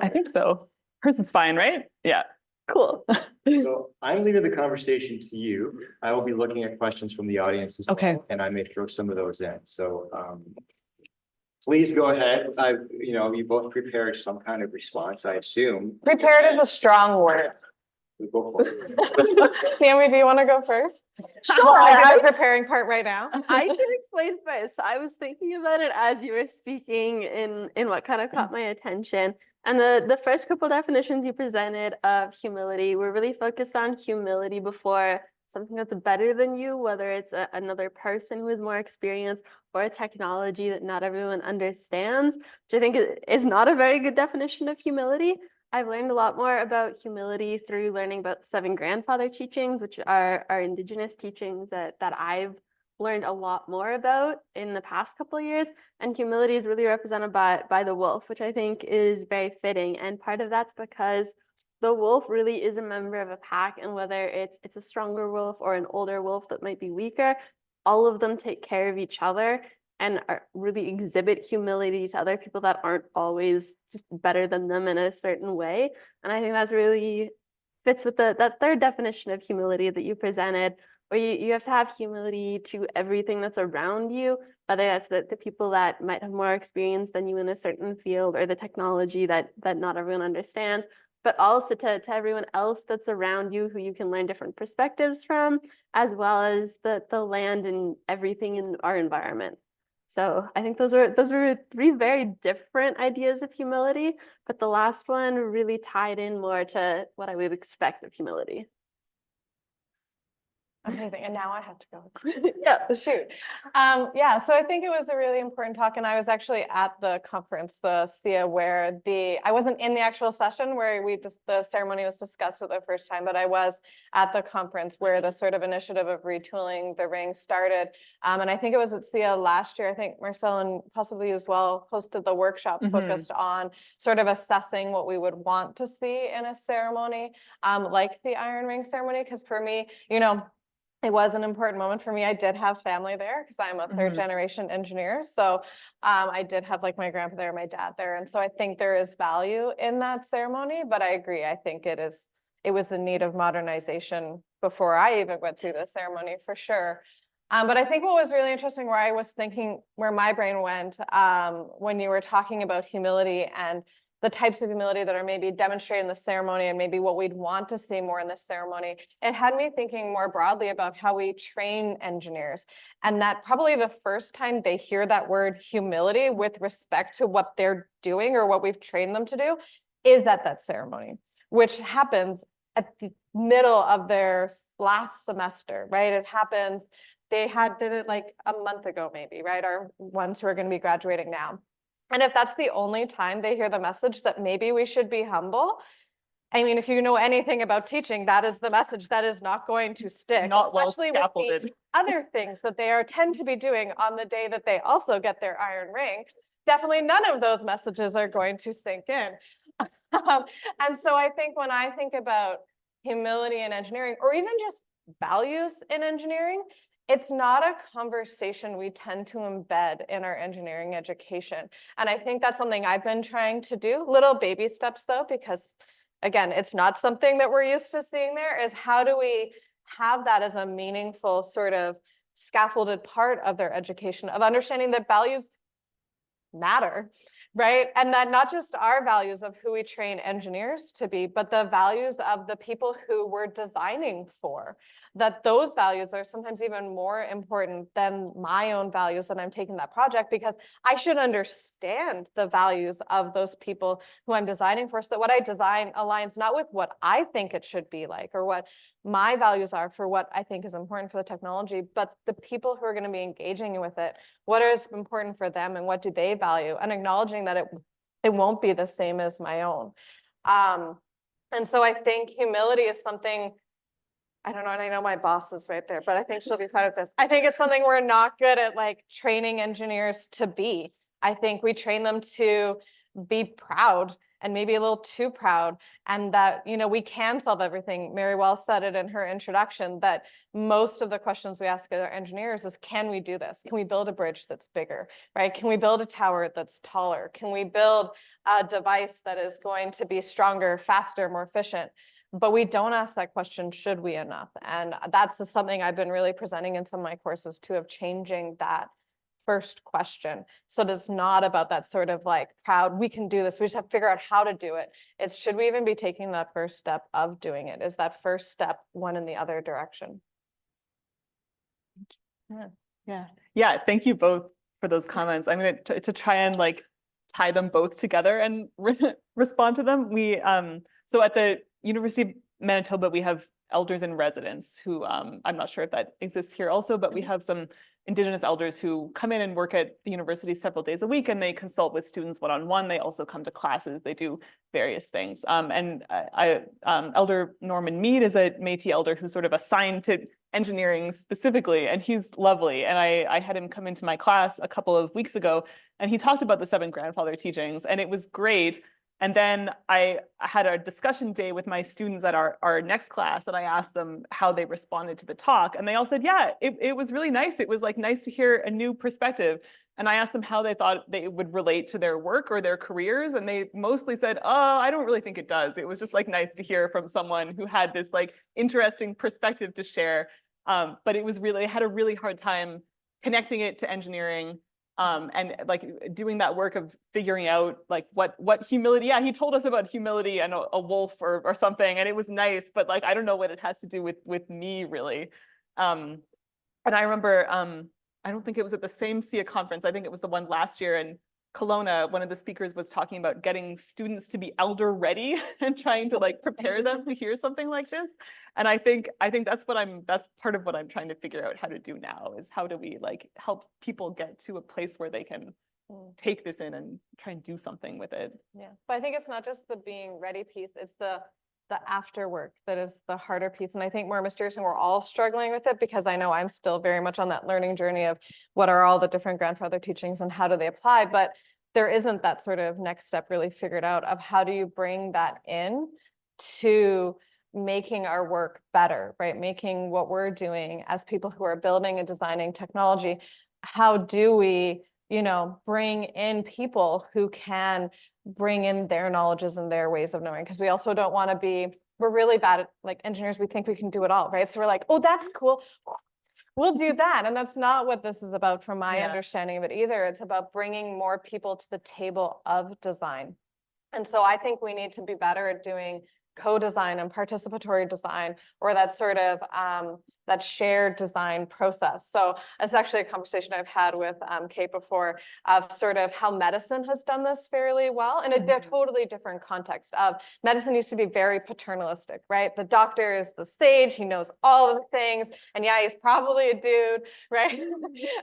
I think so. Hers is fine, right? Yeah. Cool. So I'm leaving the conversation to you. I will be looking at questions from the audience as Okay. well, and I may throw some of those in. So please go ahead. You both prepared some kind of response, I assume. Prepared is a strong word. We go for it. Naomi, do you want to go first? Sure. I do the preparing part right now. I can explain first. I was thinking about it as you were speaking in what kind of caught my attention. And the first couple definitions you presented of humility were really focused on humility before something that's better than you, whether it's another person who is more experienced or a technology that not everyone understands, which I think is not a very good definition of humility. I've learned a lot more about humility through learning about 7 grandfather teachings, which are Indigenous teachings that I've learned a lot more about in the past couple of years. And humility is really represented by the wolf, which I think is very fitting. And part of that's because the wolf really is a member of a pack, and whether it's a stronger wolf or an older wolf that might be weaker, all of them take care of each other and really exhibit humility to other people that aren't always just better than them in a certain way. And I think that's really fits with that third definition of humility that you presented, where you have to have humility to everything that's around you, whether that's the people that might have more experience than you in a certain field, or the technology that not everyone understands, but also to everyone else that's around you who you can learn different perspectives from, as well as the land and everything in our environment. So I think those were three very different ideas of humility, but the last one really tied in more to what I would expect of humility. Amazing. And now I have to go. Yeah. Shoot. Yeah, so I think it was a really important talk, and I was actually at the conference, the SIA, where I wasn't in the actual session where the ceremony was discussed for the first time, but I was at the conference where the sort of initiative of retooling the ring started. And I think it was at SIA last year. I think Marcel and possibly as well hosted the workshop focused on sort of assessing what we would want to see in a ceremony, like the Iron Ring ceremony. Because for me, it was an important moment for me. I did have family there because I'm a third generation engineer. So I did have like my grandpa there, my dad there. And so I think there is value in that ceremony, but I agree. I think it was in need of modernization before I even went through the ceremony for sure. But I think what was really interesting, where I was thinking, where my brain went when you were talking about humility and the types of humility that are maybe demonstrated in the ceremony, and maybe what we'd want to see more in the ceremony, it had me thinking more broadly about how we train engineers. And that probably the first time they hear that word humility with respect to what they're doing or what we've trained them to do is at that ceremony, which happens at the middle of their last semester, right? It happens, did it like a month ago maybe, right? Our ones who are going to be graduating now. And if that's the only time they hear the message that maybe we should be humble, I mean, if you know anything about teaching, that is the message that is not going to stick, especially with the other things that they tend to be doing on the day that they also get their iron ring. Definitely none of those messages are going to sink in. And so I think when I think about humility in engineering, or even just values in engineering, it's not a conversation we tend to embed in our engineering education. And I think that's something I've been trying to do, little baby steps though, because again, it's not something that we're used to seeing there, is how do we have that as a meaningful sort of scaffolded part of their education, of understanding that values matter, right? And that not just our values of who we train engineers to be, but the values of the people who we're designing for, that those values are sometimes even more important than my own values that I'm taking that project, because I should understand the values of those people who I'm designing for, so that what I design aligns not with what I think it should be like, or what my values are for what I think is important for the technology, but the people who are going to be engaging with it, what is important for them and what do they value, and acknowledging that it won't be the same as my own. And so I think humility is something, I don't know, and I know my boss is right there, but I think she'll be fine with this. I think it's something we're not good at, like, training engineers to be. I think we train them to be proud, and maybe a little too proud, and that, we can solve everything. Mary Wells said it in her introduction, that most of the questions we ask our engineers is, can we do this? Can we build a bridge that's bigger, right? Can we build a tower that's taller? Can we build a device that is going to be stronger, faster, more efficient? But we don't ask that question, should we, enough? And that's something I've been really presenting in some of my courses too, of changing that first question. So it's not about that sort of like proud, we can do this, we just have to figure out how to do it. It's, should we even be taking that first step of doing it? Is that first step one in the other direction? Yeah. Thank you both for those comments. I'm going to try and like tie them both together and respond to them. We so at the University of Manitoba, we have elders in residence who I'm not sure if that exists here also, but we have some Indigenous elders who come in and work at the university several days a week, and they consult with students one-on-one. They also come to classes. They do various things. And Elder Norman Mead is a Métis elder who's sort of assigned to engineering specifically, and he's lovely. And I had him come into my class a couple of weeks ago, and he talked about the 7 grandfather teachings, and it was great. And then I had a discussion day with my students at our next class, and I asked them how they responded to the talk. And they all said, yeah, it was really nice. It was like nice to hear a new perspective. And I asked them how they thought they would relate to their work or their careers. And they mostly said, oh, I don't really think it does. It was just like nice to hear from someone who had this like interesting perspective to share. But it was really, I had a really hard time connecting it to engineering. And like doing that work of figuring out like what humility, yeah, he told us about humility and a wolf or something, and it was nice, but like I don't know what it has to do with me really. And I remember I don't think it was at the same SIA conference, I think it was the one last year in Kelowna. One of the speakers was talking about getting students to be elder ready and trying to like prepare them to hear something like this. And I think that's part of what I'm trying to figure out how to do now, is how do we like help people get to a place where they can take this in and try and do something with it. Yeah, but I think it's not just the being ready piece, it's the after work that is the harder piece. And I think more mysteriously, we're all struggling with it, because I know I'm still very much on that learning journey of what are all the different grandfather teachings and how do they apply, but there isn't that sort of next step really figured out of how do you bring that in to making our work better, right? Making what we're doing as people who are building and designing technology, how do we, bring in people who can bring in their knowledges and their ways of knowing? Because we also don't want to we're really bad at, like, engineers, we think we can do it all, right? So we're like, oh, that's cool, we'll do that. And that's not what this is about from my understanding of it either. It's about bringing more people to the table of design. And so I think we need to be better at doing co-design and participatory design, or that sort of that shared design process. So it's actually a conversation I've had with Kate before of sort of how medicine has done this fairly well in a totally different context of medicine used to be very paternalistic, right? The doctor is the sage, he knows all of the things, and yeah, he's probably a dude, right?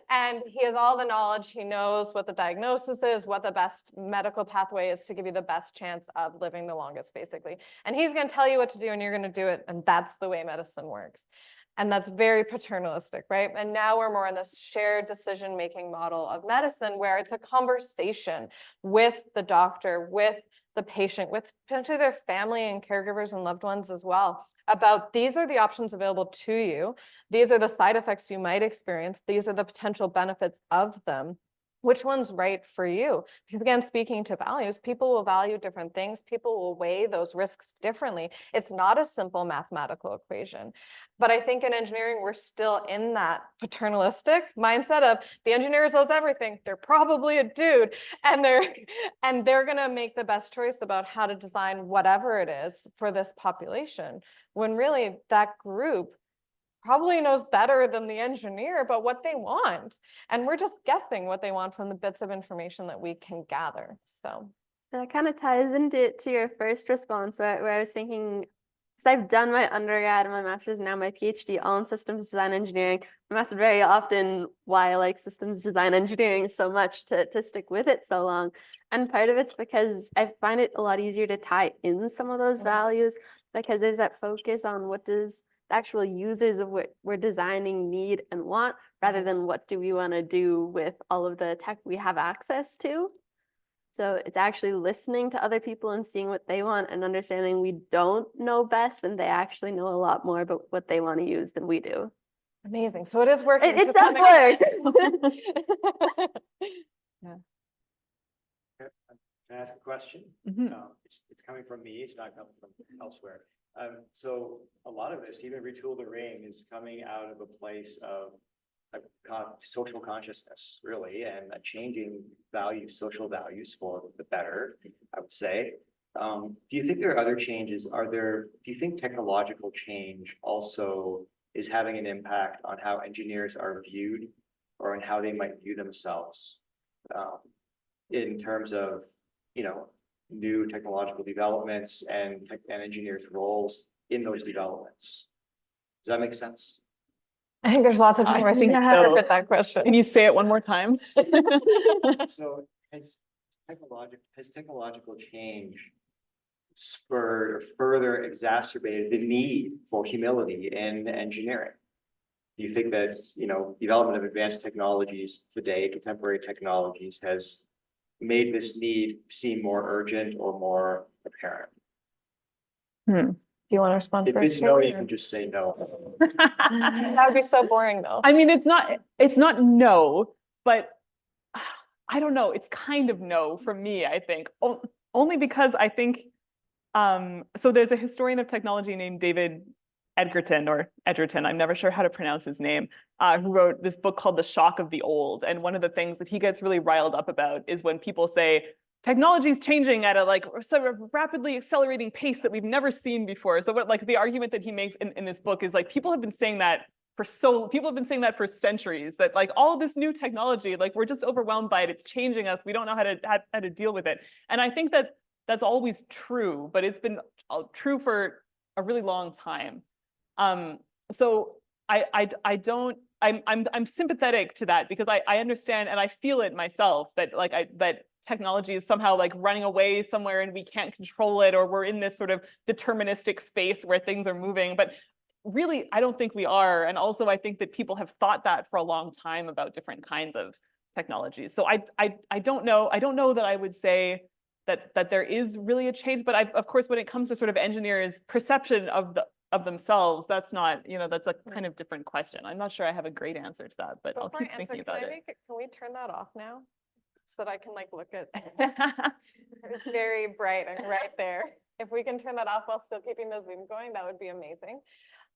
And he has all the knowledge, he knows what the diagnosis is, what the best medical pathway is to give you the best chance of living the longest, basically. And he's going to tell you what to do and you're going to do it. And that's the way medicine works. And that's very paternalistic, right? And now we're more in this shared decision-making model of medicine where it's a conversation with the doctor, with the patient, with potentially their family and caregivers and loved ones as well, about these are the options available to you. These are the side effects you might experience. These are the potential benefits of them. Which one's right for you? Because again, speaking to values, people will value different things. People will weigh those risks differently. It's not a simple mathematical equation. But I think in engineering, we're still in that paternalistic mindset of the engineer knows everything. They're probably a dude, and they're going to make the best choice about how to design whatever it is for this population. When really that group probably knows better than the engineer about what they want. And we're just guessing what they want from the bits of information that we can gather. So that kind of ties into your first response where I was thinking, because I've done my undergrad and my master's and now my PhD all in systems design engineering. I'm asked very often why I like systems design engineering so much to stick with it so long. And part of it's because I find it a lot easier to tie in some of those values, because there's that focus on what does actual users of what we're designing need and want, rather than what do we want to do with all of the tech we have access to. So it's actually listening to other people and seeing what they want and understanding we don't know best and they actually know a lot more about what they want to use than we do. Amazing. So it is working. It does work. Yeah. Can I ask a question? It's coming from me, it's not coming from elsewhere. So a lot of this, even Retool the Ring, is coming out of a place of social consciousness, really, and changing values, social values for the better, I would say. Do you think there are other changes? Do you think technological change also is having an impact on how engineers are viewed, or on how they might view themselves, in terms of, new technological developments and engineers' roles in those developments? Does that make sense? I think there's lots of I people think who so. interpret that question. Can you say it one more time? So has technological change spurred or further exacerbated the need for humility in engineering? Do you think that, development of advanced technologies today, contemporary technologies, has made this need seem more urgent or more apparent? Do you want to respond If first? it's no, you Kari, can just say no. that would be so boring though. I mean, it's not no, but I don't know. It's kind of no for me, I think. Only because I think, so there's a historian of technology named David Edgerton, I'm never sure how to pronounce his name, who wrote this book called The Shock of the Old. And one of the things that he gets really riled up about is when people say, technology is changing at a sort of rapidly accelerating pace that we've never seen before. So what the argument that he makes in this book is people have been saying that for centuries, that all of this new technology, we're just overwhelmed by it. It's changing us. We don't know how to deal with it. And I think that that's always true, but it's been true for a really long time. So I'm sympathetic to that because I understand and I feel it myself that that technology is somehow running away somewhere and we can't control it, or we're in this sort of deterministic space where things are moving. But really, I don't think we are. And also, I think that people have thought that for a long time about different kinds of technologies. So I don't know. I don't know that I would say that there is really a change. But of course, when it comes to sort of engineers' perception of themselves, that's not, that's a kind of different question. I'm not sure I have a great answer to that, but I'll keep thinking about it. Can we turn that off now? So that I can look at it's very bright and right there. If we can turn that off while still keeping the Zoom going, that would be amazing.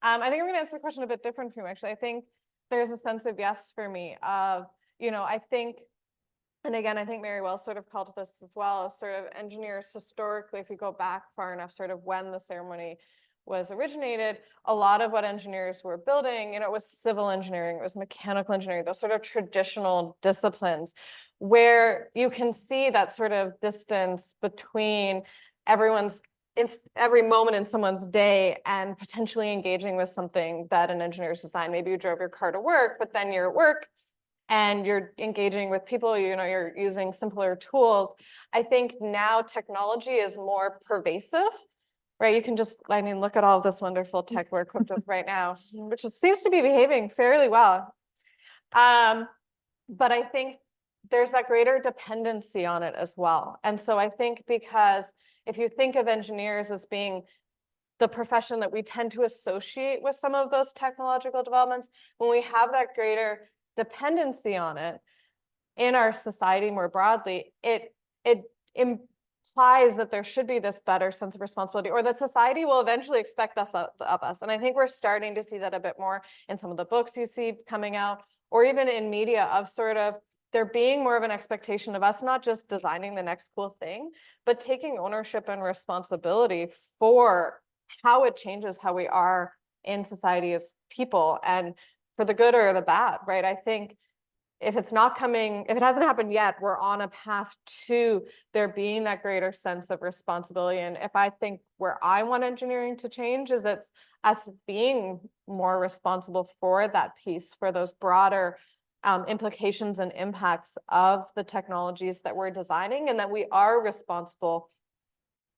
I think I'm going to answer the question a bit different from you, actually. I think there's a sense of yes for me of, I think, and again, I think Mary Wells sort of called this as well, as sort of engineers historically, if we go back far enough, sort of when the ceremony was originated, a lot of what engineers were building, it was civil engineering, it was mechanical engineering, those sort of traditional disciplines where you can see that sort of distance between every moment in someone's day and potentially engaging with something that an engineer's designed. Maybe you drove your car to work, but then you're at work and you're engaging with people, you're using simpler tools. I think now technology is more pervasive. Right, you can just, look at all of this wonderful tech we're equipped with right now, which seems to be behaving fairly well. But I think there's that greater dependency on it as well. And so I think because if you think of engineers as being the profession that we tend to associate with some of those technological developments, when we have that greater dependency on it in our society more broadly, it implies that there should be this better sense of responsibility, or that society will eventually expect this of us. And I think we're starting to see that a bit more in some of the books you see coming out, or even in media, of sort of there being more of an expectation of us not just designing the next cool thing, but taking ownership and responsibility for how it changes how we are in society as people, and for the good or the bad, right? I think if it hasn't happened yet, we're on a path to there being that greater sense of responsibility. And if I think where I want engineering to change is it's us being more responsible for that piece, for those broader implications and impacts of the technologies that we're designing, and that we are responsible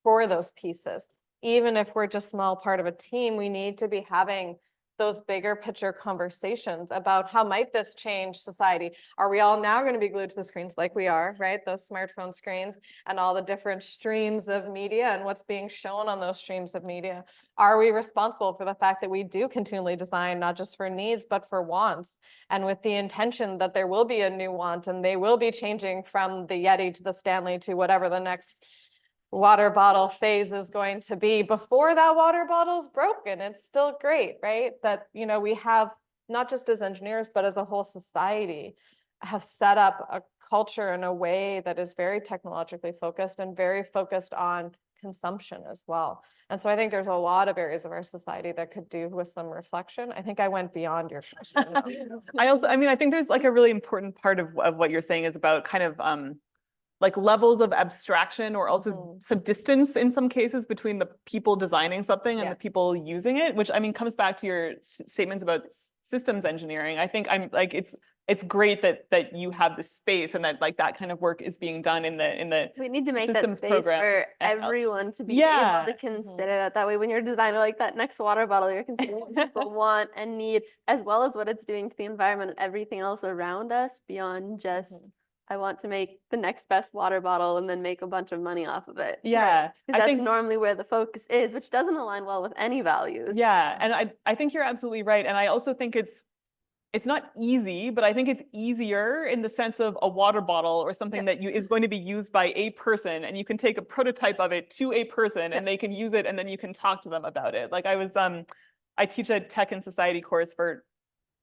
for those pieces. Even if we're just a small part of a team, we need to be having those bigger picture conversations about how might this change society? Are we all now going to be glued to the screens like we are, right? Those smartphone screens and all the different streams of media and what's being shown on those streams of media. Are we responsible for the fact that we do continually design not just for needs, but for wants, and with the intention that there will be a new want and they will be changing from the Yeti to the Stanley to whatever the next water bottle phase is going to be. Before that water bottle's broken, it's still great, right? That, we have, not just as engineers, but as a whole society, have set up a culture in a way that is very technologically focused and very focused on consumption as well. And so I think there's a lot of areas of our society that could do with some reflection. I think I went beyond your question. I think there's a really important part of what you're saying is about kind of levels of abstraction, or also some distance in some cases between the people designing something and the people using it, which comes back to your statements about systems engineering. I think it's it's great that you have the space and that like that kind of work is being done in the We need to make that systems space program. for and everyone to be Yeah. able to consider that. That way, when you're designing like that next water bottle, you're considering what people want and need, as well as what it's doing to the environment and everything else around us beyond just, I want to make the next best water bottle and then make a bunch of money off of it. Yeah, Because I that's think normally where the focus is, which doesn't align well with any values. yeah, and I think you're absolutely right, and I also think it's not easy, but I think it's easier in the sense of a water bottle or something that is going to be used by a person, and you can take a prototype of it to a person and they can use it and then you can talk to them about it. Like I teach a tech and society course for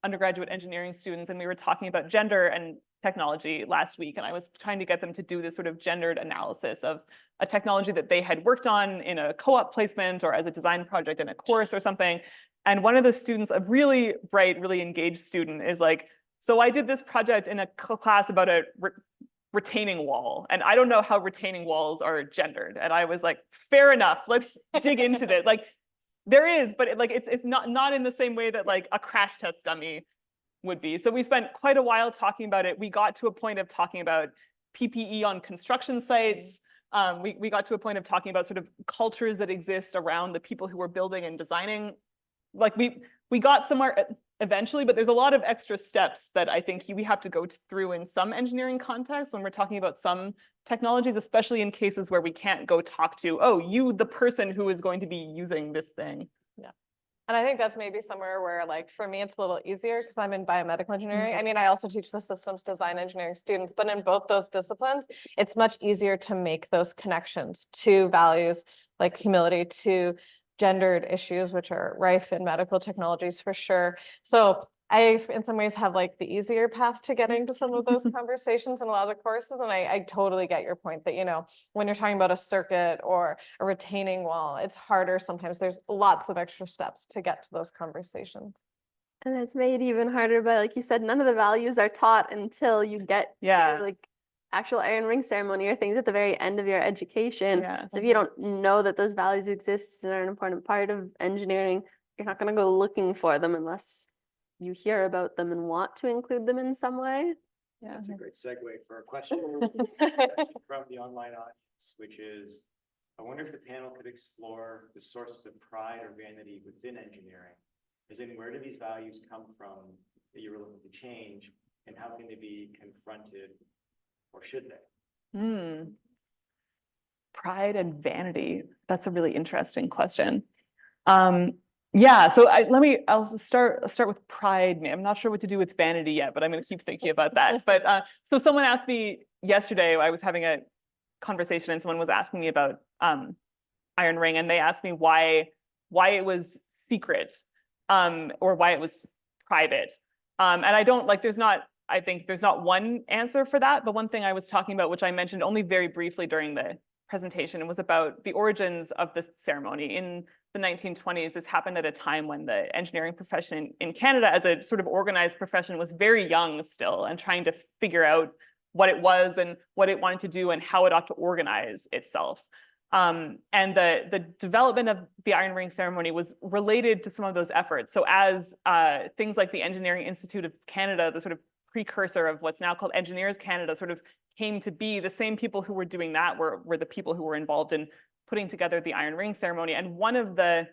undergraduate engineering students, and we were talking about gender and technology last week, and I was trying to get them to do this sort of gendered analysis of a technology that they had worked on in a co-op placement or as a design project in a course or something. And one of the students, a really bright, really engaged student, is like, so I did this project in a class about a retaining wall, and I don't know how retaining walls are gendered. And I was like, fair enough, let's dig into this. Like, there is, but it's not in the same way that like a crash test dummy would be. So we spent quite a while talking about it. We got to a point of talking about PPE on construction sites. We got to a point of talking about sort of cultures that exist around the people who are building and designing. Like we got somewhere eventually, but there's a lot of extra steps that I think we have to go through in some engineering contexts when we're talking about some technologies, especially in cases where we can't go talk to, oh, you, the person who is going to be using this thing. Yeah. And I think that's maybe somewhere where, like, for me, it's a little easier because I'm in biomedical engineering. I mean, I also teach the systems design engineering students, but in both those disciplines, it's much easier to make those connections to values like humility, to gendered issues, which are rife in medical technologies for sure. So I, in some ways, have like the easier path to getting to some of those conversations in a lot of the courses. And I totally get your point that, you know, when you're talking about a circuit or a retaining wall, it's harder. Sometimes there's lots of extra steps to get to those conversations. And it's made even harder by, like you said, none of the values are taught until you get to, like, actual iron ring ceremony or things at the very end of your education. Yeah. So if you don't know that those values exist and are an important part of engineering, you're not going to go looking for them unless you hear about them and want to include them in some way. Yeah. That's a great segue for a question from the online audience, which is, I wonder if the panel could explore the sources of pride or vanity within engineering. As in, where do these values come from that you're looking to change, and how can they be confronted, or should they? Pride and vanity. That's a really interesting question. Yeah, so I'll start with pride. I'm not sure what to do with vanity yet, but I'm going to keep thinking about that. But so someone asked me yesterday, I was having a conversation and someone was asking me about Iron Ring, and they asked me why it was secret or why it was private. And I don't like, I think there's not one answer for that, but one thing I was talking about, which I mentioned only very briefly during the presentation, was about the origins of this ceremony. In the 1920s, this happened at a time when the engineering profession in Canada as a sort of organized profession was very young still and trying to figure out what it was and what it wanted to do and how it ought to organize itself. And the development of the Iron Ring ceremony was related to some of those efforts. So as things like the Engineering Institute of Canada, the sort of precursor of what's now called Engineers Canada, sort of came to be, the same people who were doing that were the people who were involved in putting together the Iron Ring ceremony. And one of the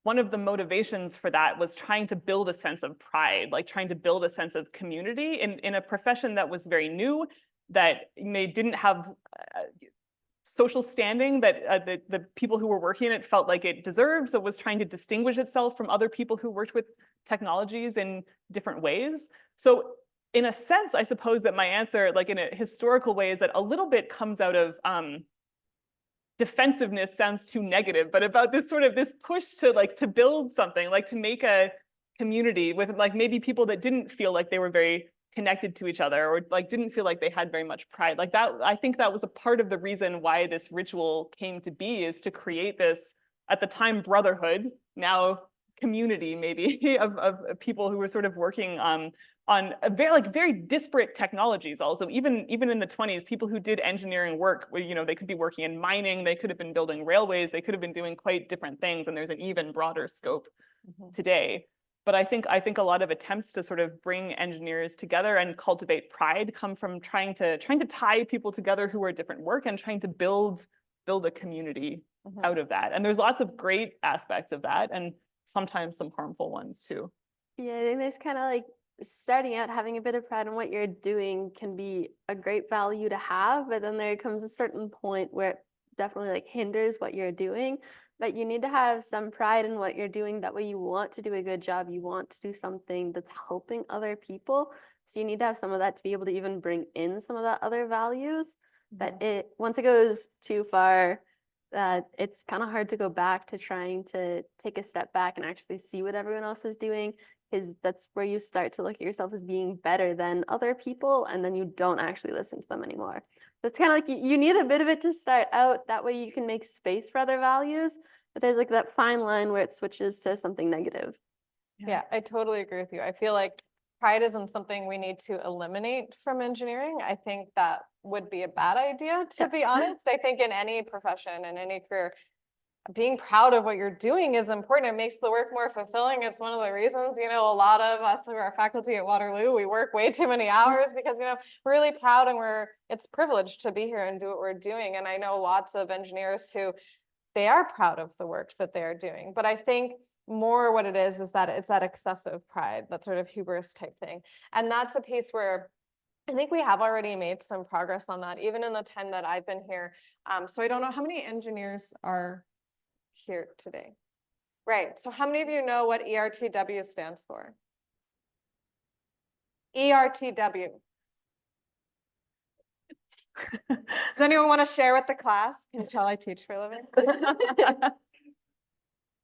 motivations for that was trying to build a sense of pride, like trying to build a sense of community in a profession that was very new, that didn't have social standing that the people who were working in it felt like it deserved. So it was trying to distinguish itself from other people who worked with technologies in different ways. So in a sense, I suppose that my answer, like in a historical way, is that a little bit comes out of defensiveness. Sounds too negative, but about this sort of this push to build something, like to make a community with like maybe people that didn't feel like they were very connected to each other or like didn't feel like they had very much pride. Like that, I think that was a part of the reason why this ritual came to be, is to create this, at the time, brotherhood, now community maybe of people who were sort of working on a very disparate technologies. Also, even in the 20s, people who did engineering work, you know, they could be working in mining, they could have been building railways, they could have been doing quite different things, and there's an even broader scope today. But I think a lot of attempts to sort of bring engineers together and cultivate pride come from trying to tie people together who are different work and trying to build a community out of that. And there's lots of great aspects of that, and sometimes some harmful ones too. Yeah, I think there's kind of like starting out having a bit of pride in what you're doing can be a great value to have, but then there comes a certain point where it definitely like hinders what you're doing. But you need to have some pride in what you're doing. That way you want to do a good job. You want to do something that's helping other people. So you need to have some of that to be able to even bring in some of that other values. But once it goes too far, it's kind of hard to go back to trying to take a step back and actually see what everyone else is doing, because that's where you start to look at yourself as being better than other people, and then you don't actually listen to them anymore. So it's kind of like you need a bit of it to start out. That way you can make space for other values, but there's like that fine line where it switches to something negative. Yeah, I totally agree with you. I feel like pride isn't something we need to eliminate from engineering. I think that would be a bad idea, to be honest. I think in any profession, in any career, being proud of what you're doing is important. It makes the work more fulfilling. It's one of the reasons, a lot of us who are faculty at Waterloo, we work way too many hours because, we're really proud and it's privileged to be here and do what we're doing. And I know lots of engineers who they are proud of the work that they are doing. But I think more what it is that it's that excessive pride, that sort of hubris type thing. And that's a piece where I think we have already made some progress on that, even in the time that I've been here. So I don't know how many engineers are here today. Right. So how many of you know what ERTW stands for? ERTW. Does anyone want to share with the class? Can you tell I teach for a living?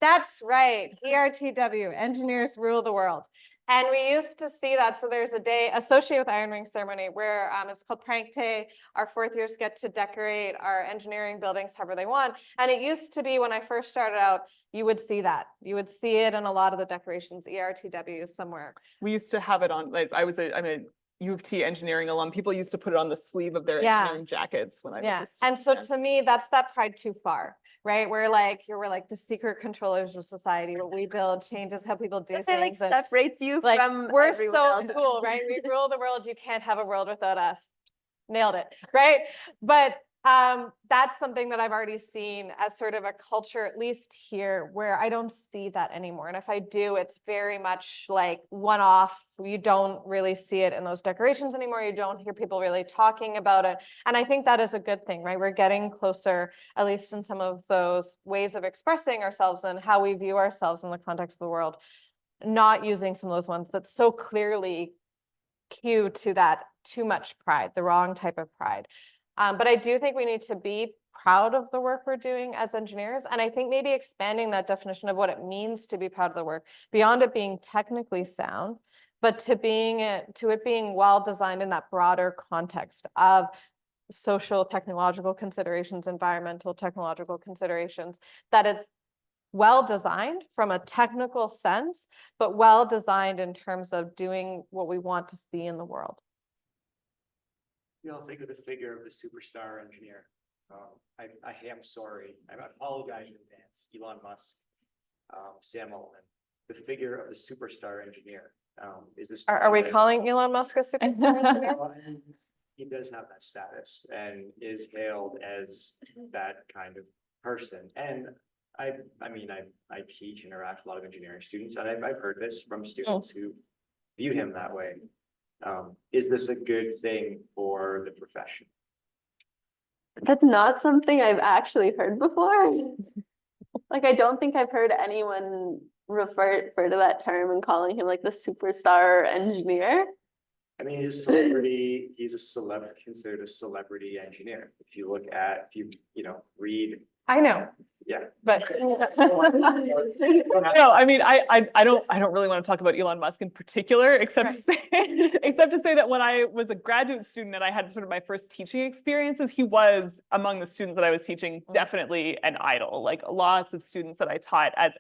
That's right. ERTW, engineers rule the world. And we used to see that. So there's a day associated with Iron Ring ceremony where it's called Prank Day. Our fourth years get to decorate our engineering buildings however they want. And it used to be when I first started out, you would see that. You would see it in a lot of the decorations, ERTW somewhere. We used to have it on, like I'm a U of T engineering alum. People used to put it on the sleeve of their engineering jackets when I was a student. And so to me, that's that pride too far. Right, we're like the secret controllers of society. What we build changes how people do That's things. It like separates you from we're everyone so else. cool, right? We rule the world. You can't have a world without us. Nailed it, right? But that's something that I've already seen as sort of a culture, at least here, where I don't see that anymore. And if I do, it's very much like one-off. You don't really see it in those decorations anymore. You don't hear people really talking about it. And I think that is a good thing, right? We're getting closer, at least in some of those ways of expressing ourselves and how we view ourselves in the context of the world, not using some of those ones that so clearly cue to that too much pride, the wrong type of pride. But I do think we need to be proud of the work we're doing as engineers. And I think maybe expanding that definition of what it means to be proud of the work beyond it being technically sound, but to it being well designed in that broader context of social technological considerations, environmental technological considerations, that it's well designed from a technical sense, but well designed in terms of doing what we want to see in the world. You all think of the figure of the superstar engineer. I am sorry. I apologize in advance. Elon Musk, Sam Altman. The figure of the superstar engineer is this. Are we calling Elon Musk a superstar engineer? He does have that status and is hailed as that kind of person. And I teach, interact with a lot of engineering students, and I've heard this from students who view him that way. Is this a good thing for the profession? That's not something I've actually heard before. Like, I don't think I've heard anyone refer to that term and calling him like the superstar engineer. I mean, he's a celebrity. He's considered a celebrity engineer. If you look at, read. I know. Yeah. But no, I mean, I don't really want to talk about Elon Musk in particular, except to say that when I was a graduate student and I had sort of my first teaching experiences, he was among the students that I was teaching definitely an idol. Like lots of students that I taught at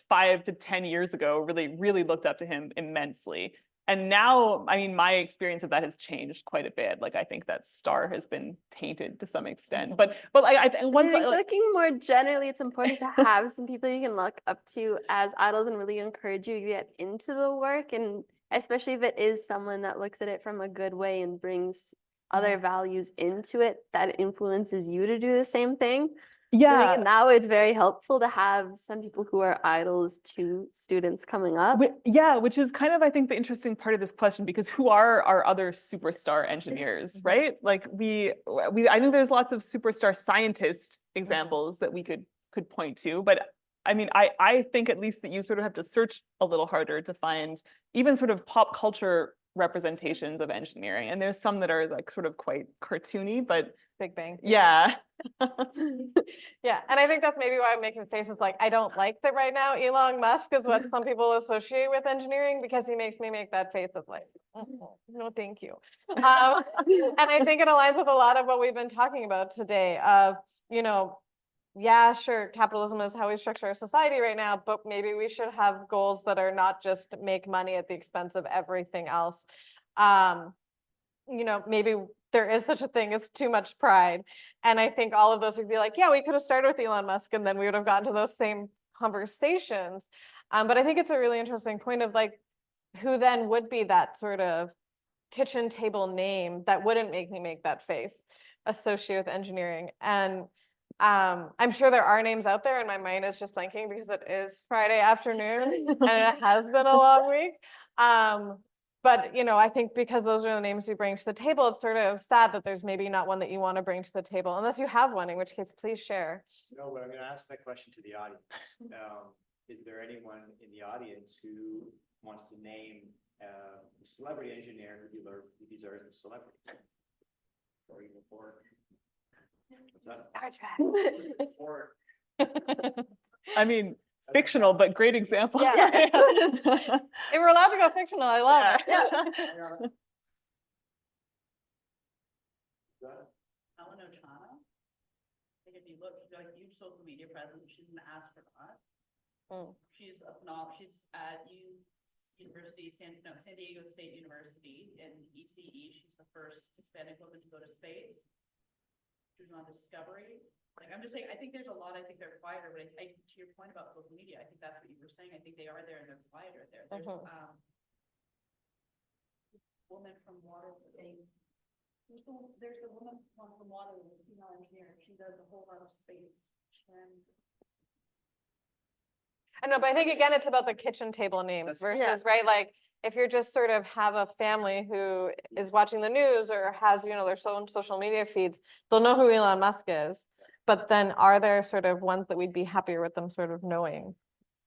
5 to 10 years ago really looked up to him immensely. And now, I mean, my experience of that has changed quite a bit. Like, I think that star has been tainted to some extent. But I I think looking more generally, it's important to have some people you can look up to as idols and really encourage you to get into the work. And especially if it is someone that looks at it from a good way and brings other values into it that influences you to do the same thing. So I think now it's very helpful to have some people who are idols to students coming up. Yeah, which is kind of, I think, the interesting part of this question, because who are our other superstar engineers, right? Like I think there's lots of superstar scientist examples that we could point to, but I mean, I think at least that you sort of have to search a little harder to find even sort of pop culture representations of engineering. And there's some that are like sort of quite cartoony, but Big Bang. yeah. Yeah, and I think that's maybe why I'm making faces like I don't like that right now. Elon Musk is what some people associate with engineering, because he makes me make that face of like, no, thank you. And I think it aligns with a lot of what we've been talking about today of, you know, yeah, sure, capitalism is how we structure our society right now, but maybe we should have goals that are not just make money at the expense of everything else. You know, maybe there is such a thing as too much pride. And I think all of those would be like, yeah, we could have started with Elon Musk and then we would have gotten to those same conversations. But I think it's a really interesting point of like, who then would be that sort of kitchen table name that wouldn't make me make that face associated with engineering. And I'm sure there are names out there, and my mind is just blanking because it is Friday afternoon and it has been a long week. But, you know, I think because those are the names you bring to the table, it's sort of sad that there's maybe not one that you want to bring to the table, unless you have one, in which case, please share. No, but I'm going to ask that question to the audience. Is there anyone in the audience who wants to name a celebrity engineer who deserves the celebrity? Or even for what's that? I mean, fictional, but great example. Yeah. If we're allowed to go fictional, I love it. Yeah. Eleanor Chana. Like if you look, she's got a huge social media presence. She's an astronaut. She's a phenomenal. She's at San Diego State University in ECE. She's the first Hispanic woman to go to space. She was on Discovery. Like, I'm just saying, I think there's a lot, I think they're quieter, but to your point about social media, I think that's what you were saying. I think they are there and they're quieter there. There's woman from Waterloo. There's the woman from Waterloo, female engineer. She does a whole lot of space. I know, but I think again, it's about the kitchen table names versus, right? Like, if you're just sort of have a family who is watching the news or has, you know, their own social media feeds, they'll know who Elon Musk is. But then are there sort of ones that we'd be happier with them sort of knowing?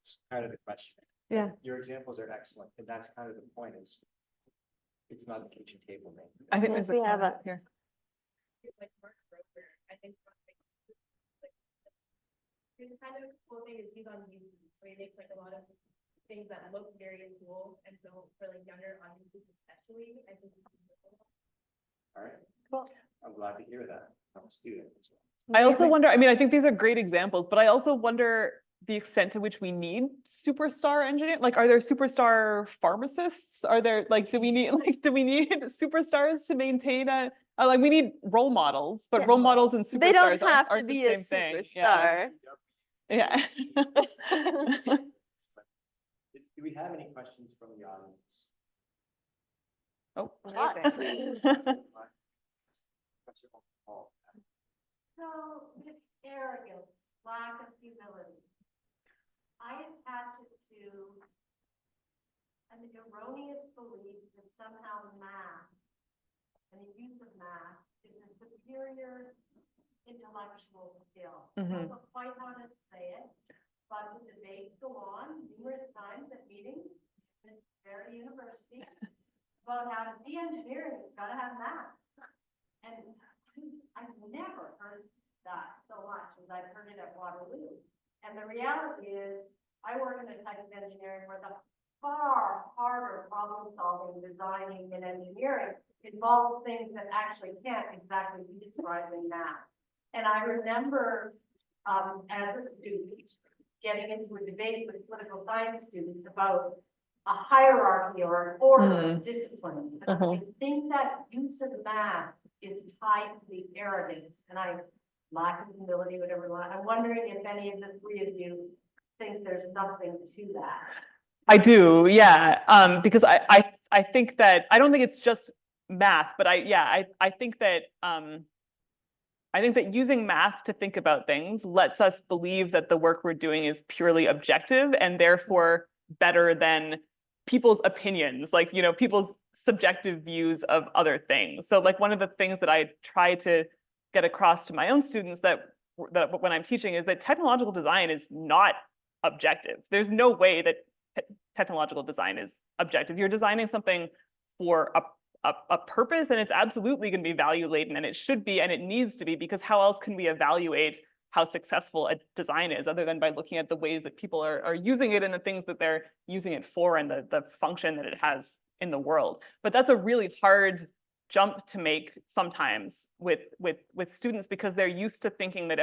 It's kind of the question. Yeah. Your examples are excellent. And that's kind of the point is it's not a kitchen table name. I think we have a here. It's like Mark Roper. I think his kind of cool thing is he's on YouTube, so he makes like a lot of things that look very cool, and so for like younger audiences especially, I think it's cool. All right. Cool. I'm glad to hear that. I'm a student as well. I also wonder, I mean, I think these are great examples, but I also wonder the extent to which we need superstar engineers. Like, are there superstar pharmacists? Are there, like, do we need superstars to maintain like, we need role models, but role models and superstars they don't have to aren't be the a same thing. superstar. Yeah. Do we have any questions from the audience? Oh, So it's arrogance, lack of humility. I attach it to an erroneous belief that somehow math and the use of math is a superior intellectual skill. I don't know quite how to say it, but the debates go on numerous times at meetings at Barry University about how to be engineering, it's got to have math. And I've never heard that so much as I've heard it at Waterloo. And the reality is, I work in a type of engineering where the far harder problem solving, designing, and engineering involves things that actually can't exactly be described in math. And I remember as a student getting into a debate with political science students about a hierarchy or an order of disciplines. And Uh-huh. I think that use of math is tied to the arrogance and lack of humility, whatever. I'm wondering if any of the three of you think there's something to that. I do, yeah. Because I think that I don't think it's just math, but I think that using math to think about things lets us believe that the work we're doing is purely objective and therefore better than people's opinions, like, you know, people's subjective views of other things. So like one of the things that I try to get across to my own students that when I'm teaching is that technological design is not objective. There's no way that technological design is objective. You're designing something for a purpose, and it's absolutely going to be value laden, and it should be, and it needs to be, because how else can we evaluate how successful a design is other than by looking at the ways that people are using it and the things that they're using it for and the function that it has in the world. But that's a really hard jump to make sometimes with students, because they're used to thinking that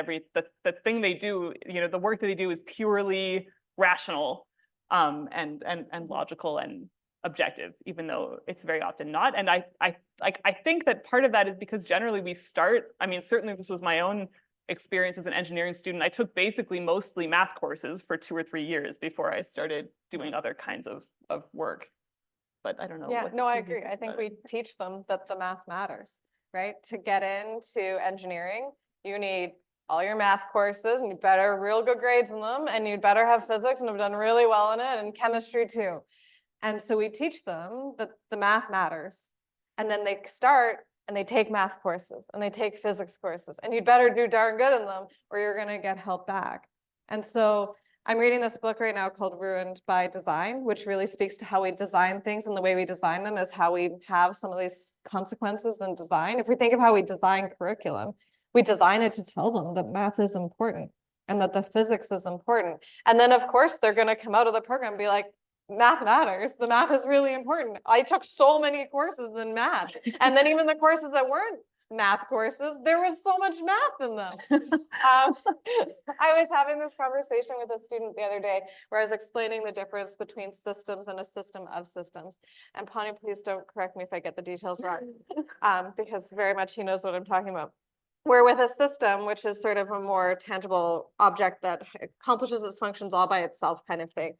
the thing they do, you know, the work that they do is purely rational and logical and objective, even though it's very often not. And I think that part of that is because generally we start, I mean, certainly this was my own experience as an engineering student. I took basically mostly math courses for 2 or 3 years before I started doing other kinds of work. But I don't know. Yeah, no, I agree. I think we teach them that the math matters, right? To get into engineering, you need all your math courses and you better have real good grades in them, and you'd better have physics and have done really well in it, and chemistry too. And so we teach them that the math matters. And then they start and they take math courses and they take physics courses, and you'd better do darn good in them or you're going to get held back. And so I'm reading this book right now called Ruined by Design, which really speaks to how we design things, and the way we design them is how we have some of these consequences in design. If we think of how we design curriculum, we design it to tell them that math is important and that the physics is important. And then of course they're going to come out of the program and be like, math matters. The math is really important. I took so many courses in math. And then even the courses that weren't math courses, there was so much math in them. I was having this conversation with a student the other day where I was explaining the difference between systems and a system of systems. And Pani, please don't correct me if I get the details wrong, because very much he knows what I'm talking about. Where with a system, which is sort of a more tangible object that accomplishes its functions all by itself kind of thing,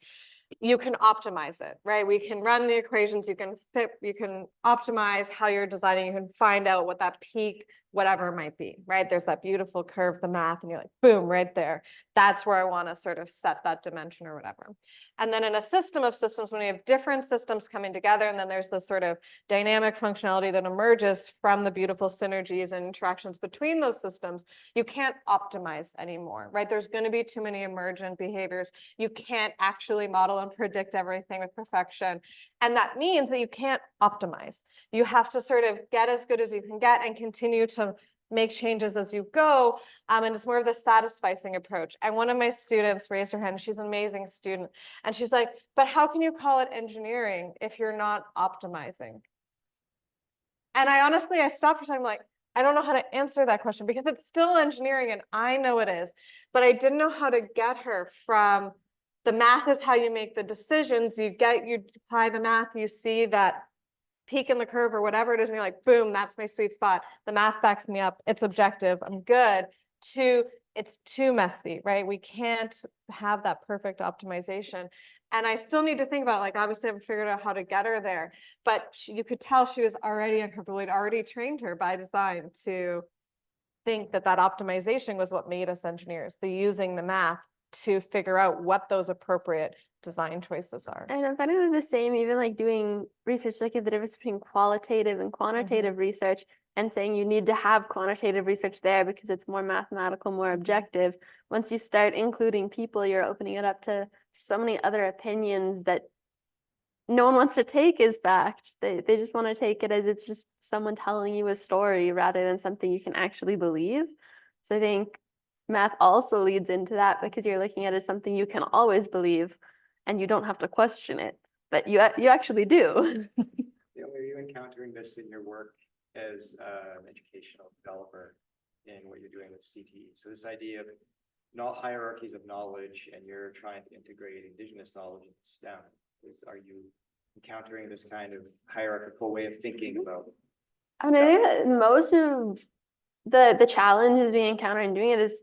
you can optimize it, right? We can run the equations, you can optimize how you're designing, you can find out what that peak, whatever it might be, right? There's that beautiful curve, the math, and you're like, boom, right there. That's where I want to sort of set that dimension or whatever. And then in a system of systems, when we have different systems coming together, and then there's this sort of dynamic functionality that emerges from the beautiful synergies and interactions between those systems, you can't optimize anymore, right? There's going to be too many emergent behaviors. You can't actually model and predict everything with perfection. And that means that you can't optimize. You have to sort of get as good as you can get and continue to make changes as you go. And it's more of the satisficing approach. And one of my students raised her hand. She's an amazing student. And she's like, but how can you call it engineering if you're not optimizing? And I stopped for a second, like, I don't know how to answer that question, because it's still engineering and I know it is, but I didn't know how to get her from the math is how you make the decisions. You apply the math, you see that peak in the curve or whatever it is, and you're like, boom, that's my sweet spot. The math backs me up. It's objective. I'm good. To it's too messy, right? We can't have that perfect optimization. And I still need to think about it. Like, obviously, I haven't figured out how to get her there, but you could tell she was already uncomfortable. We'd already trained her by design to think that optimization was what made us engineers, the using the math to figure out what those appropriate design choices are. And I'm finding it the same, even like doing research, like the difference between qualitative and quantitative research, and saying you need to have quantitative research there because it's more mathematical, more objective. Once you start including people, you're opening it up to so many other opinions that no one wants to take as fact. They just want to take it as it's just someone telling you a story rather than something you can actually believe. So I think math also leads into that, because you're looking at it as something you can always believe and you don't have to question it, but you actually do. Yeah, are you encountering this in your work as an educational developer in what you're doing with CTE? So this idea of not hierarchies of knowledge, and you're trying to integrate Indigenous knowledge into STEM. Are you encountering this kind of hierarchical way of thinking about? And I think that most of the challenges we encounter in doing it is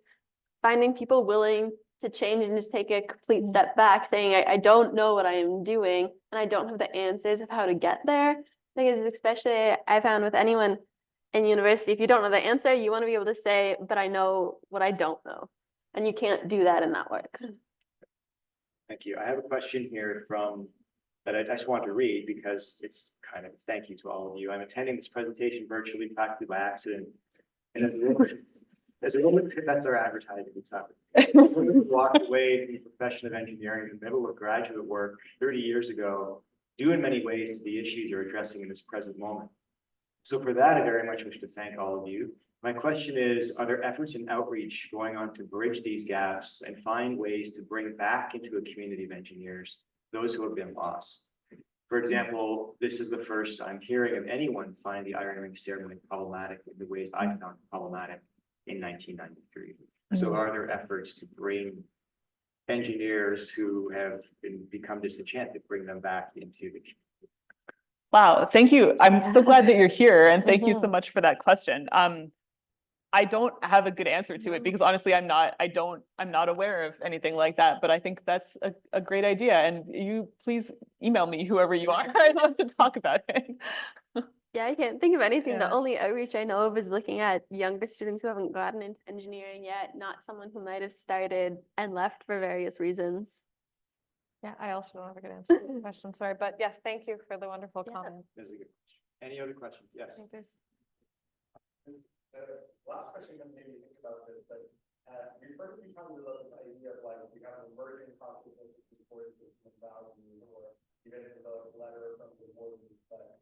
finding people willing to change and just take a complete step back, saying, I don't know what I am doing, and I don't have the answers of how to get there. Because especially I found with anyone in university, if you don't know the answer, you want to be able to say, but I know what I don't know. And you can't do that in that work. Thank you. I have a question here from that I just want to read because it's kind of thank you to all of you. I'm attending this presentation virtually practically by accident. And as a woman, that's our advertising. It's not. Walked away from the profession of engineering in the middle of graduate work 30 years ago, due in many ways to the issues you're addressing in this present moment. So for that, I very much wish to thank all of you. My question is, are there efforts in outreach going on to bridge these gaps and find ways to bring back into a community of engineers those who have been lost? For example, this is the first I'm hearing of anyone find the iron ring ceremony problematic in the ways I found it problematic in 1993. So are there efforts to bring engineers who have become disenchanted, bring them back into the community? Wow, thank you. I'm so glad that you're here, and thank you so much for that question. I don't have a good answer to it because honestly, I'm not aware of anything like that, but I think that's a great idea. And you please email me, whoever you are. I'd love to talk about it. Yeah, I can't think of anything. Yeah. The only outreach I know of is looking at younger students who haven't gotten into engineering yet, not someone who might have started and left for various reasons. Yeah, I also don't have a good answer to the question, sorry, but yes, thank you for the wonderful Yeah. comment. That's a good question. Any other questions? I Yes. think there's Last question made me think about this, but we've heard a few times about this idea of like we have an emerging consciousness of support system of value, or even in the letter from the board, but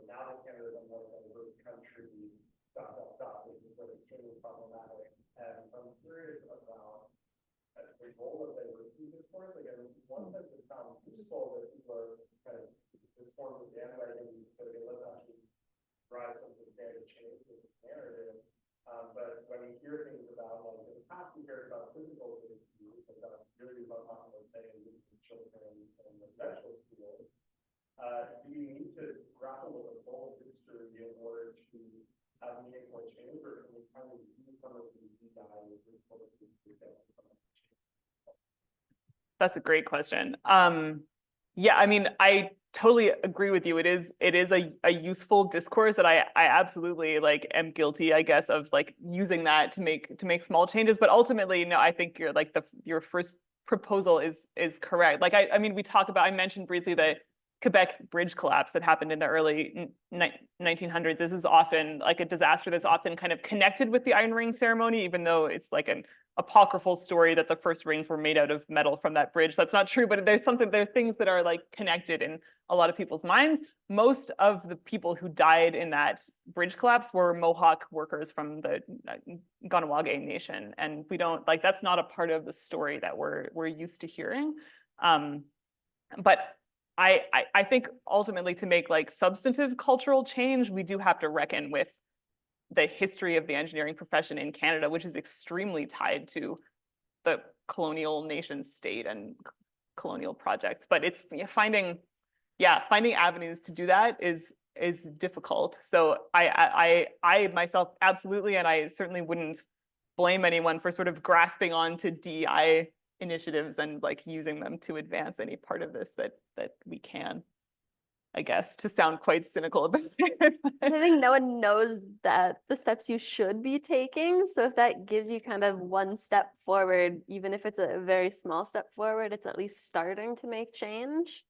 now that Canada is a more diverse country, this is sort of extremely problematic. And I'm curious about the role of diversity discourse. Again, one sense it sounds useful that people are kind of this form of bandwagon, so let's actually drive some substantive change in this narrative. But when we hear things about, like in the past, we heard about physical issues, about really about possible things with children and residential schools. Do we need to grapple with a full history in order to have meaningful change, or can we kind of use some of these designs as policies to get some change? That's a great question. Yeah, I mean, I totally agree with you. It is a useful discourse that I absolutely like am guilty, I guess, of like using that to make small changes. But ultimately, no, I think your first proposal is correct. Like I mean, I mentioned briefly the Quebec bridge collapse that happened in the early 1900s. This is often like a disaster that's often kind of connected with the iron ring ceremony, even though it's like an apocryphal story that the first rings were made out of metal from that bridge. That's not true, but there are things that are like connected in a lot of people's minds. Most of the people who died in that bridge collapse were Mohawk workers from the Ganawage Nation, and we don't like that's not a part of the story that we're used to hearing. But I think ultimately to make like substantive cultural change, we do have to reckon with the history of the engineering profession in Canada, which is extremely tied to the colonial nation state and colonial projects. But it's finding avenues to do that is difficult. So I myself absolutely, and I certainly wouldn't blame anyone for sort of grasping onto DEI initiatives and like using them to advance any part of this that we can. I guess, to sound quite cynical about it. I think no one knows that the steps you should be taking. So if that gives you kind of one step forward, even if it's a very small step forward, it's at least starting to make change.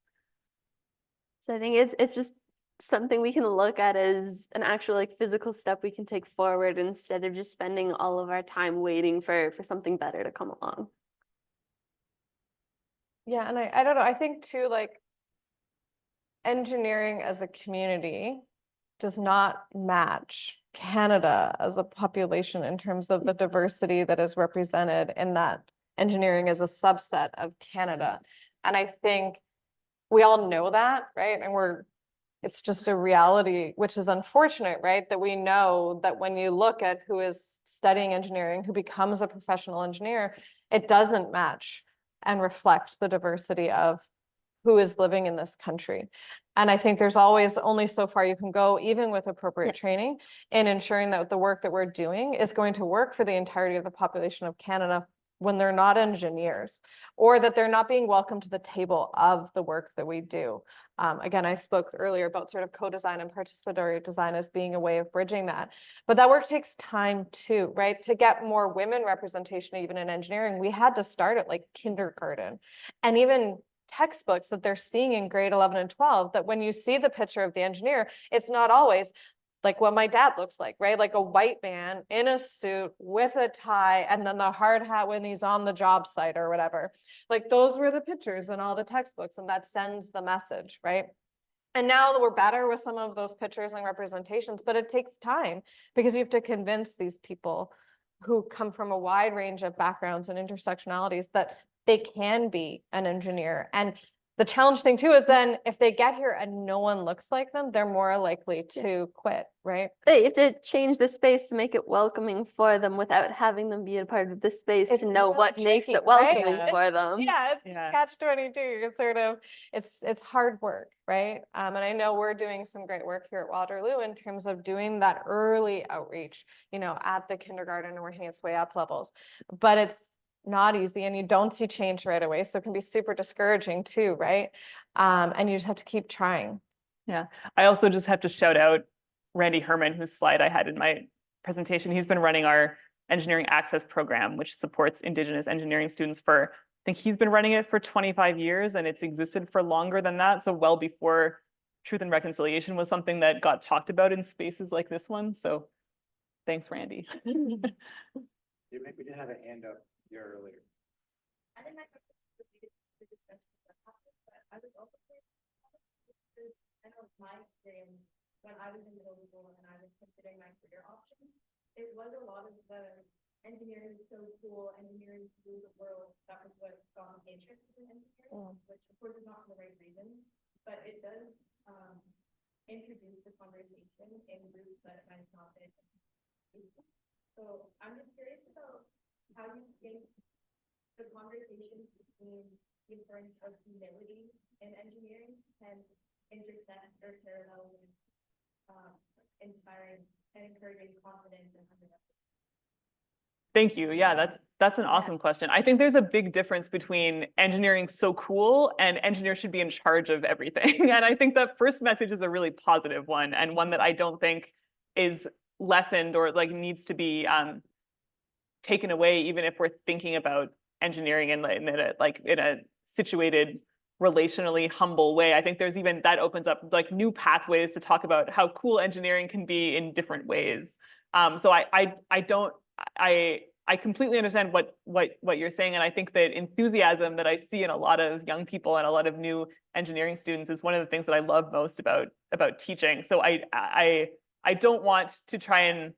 So I think it's just something we can look at as an actual like physical step we can take forward instead of just spending all of our time waiting for something better to come along. yeah, and I don't know, I think too, like engineering as a community does not match Canada as a population in terms of the diversity that is represented in that engineering is a subset of Canada. And I think we all know that, right? And it's just a reality, which is unfortunate, right? That we know that when you look at who is studying engineering, who becomes a professional engineer, it doesn't match and reflect the diversity of who is living in this country. And I think there's always only so far you can go, even with appropriate training, in ensuring that the work that we're doing is going to work for the entirety of the population of Canada when they're not engineers, or that they're not being welcomed to the table of the work that we do. Again, I spoke earlier about sort of co-design and participatory design as being a way of bridging that. But that work takes time too, right? To get more women representation, even in engineering, we had to start at like kindergarten. And even textbooks that they're seeing in grade 11 and 12, that when you see the picture of the engineer, it's not always like what my dad looks like, right? Like a white man in a suit with a tie and then the hard hat when he's on the job site or whatever. Like those were the pictures in all the textbooks, and that sends the message, right? And now we're better with some of those pictures and representations, but it takes time because you have to convince these people who come from a wide range of backgrounds and intersectionalities that they can be an engineer. And the challenge thing too is then if they get here and no one looks like them, they're more likely to quit, right? You have to change the space to make it welcoming for them without having them be a part of the space It's to know really what makes tricky, it welcoming right? for them. Yeah, it's Yeah. catch-22. It's sort of, it's hard work, right? And I know we're doing some great work here at Waterloo in terms of doing that early outreach, you know, at the kindergarten and working its way up levels. But it's not easy, and you don't see change right away, so it can be super discouraging too, right? And you just have to keep trying. Yeah, I also just have to shout out Randy Herman, whose slide I had in my presentation. He's been running our engineering access program, which supports Indigenous engineering students for, I think he's been running it for 25 years, and it's existed for longer than that. So well before truth and reconciliation was something that got talked about in spaces like this one. So thanks, Randy. We did have a hand up here earlier. I think the discussion that happened, but I was also curious, I know my experience when I was in middle school and I was considering my career options, it was a lot of the engineering is so cool, engineering rule the world. That was what got me interested in engineering, which of course is not for the right reasons, but it does introduce the conversation in groups that might not been. So I'm just curious about how you think the conversations between the importance of humility in engineering can intersect or parallel with inspiring and encouraging confidence and understanding. Thank you. Yeah, that's an awesome question. I think there's a big difference between engineering so cool and engineers should be in charge of everything. And I think that first message is a really positive one, and one that I don't think is lessened or like needs to be taken away, even if we're thinking about engineering in a situated, relationally humble way. I think there's even that opens up like new pathways to talk about how cool engineering can be in different ways. So I completely understand what you're saying, and I think that enthusiasm that I see in a lot of young people and a lot of new engineering students is one of the things that I love most about teaching. So I don't want to try and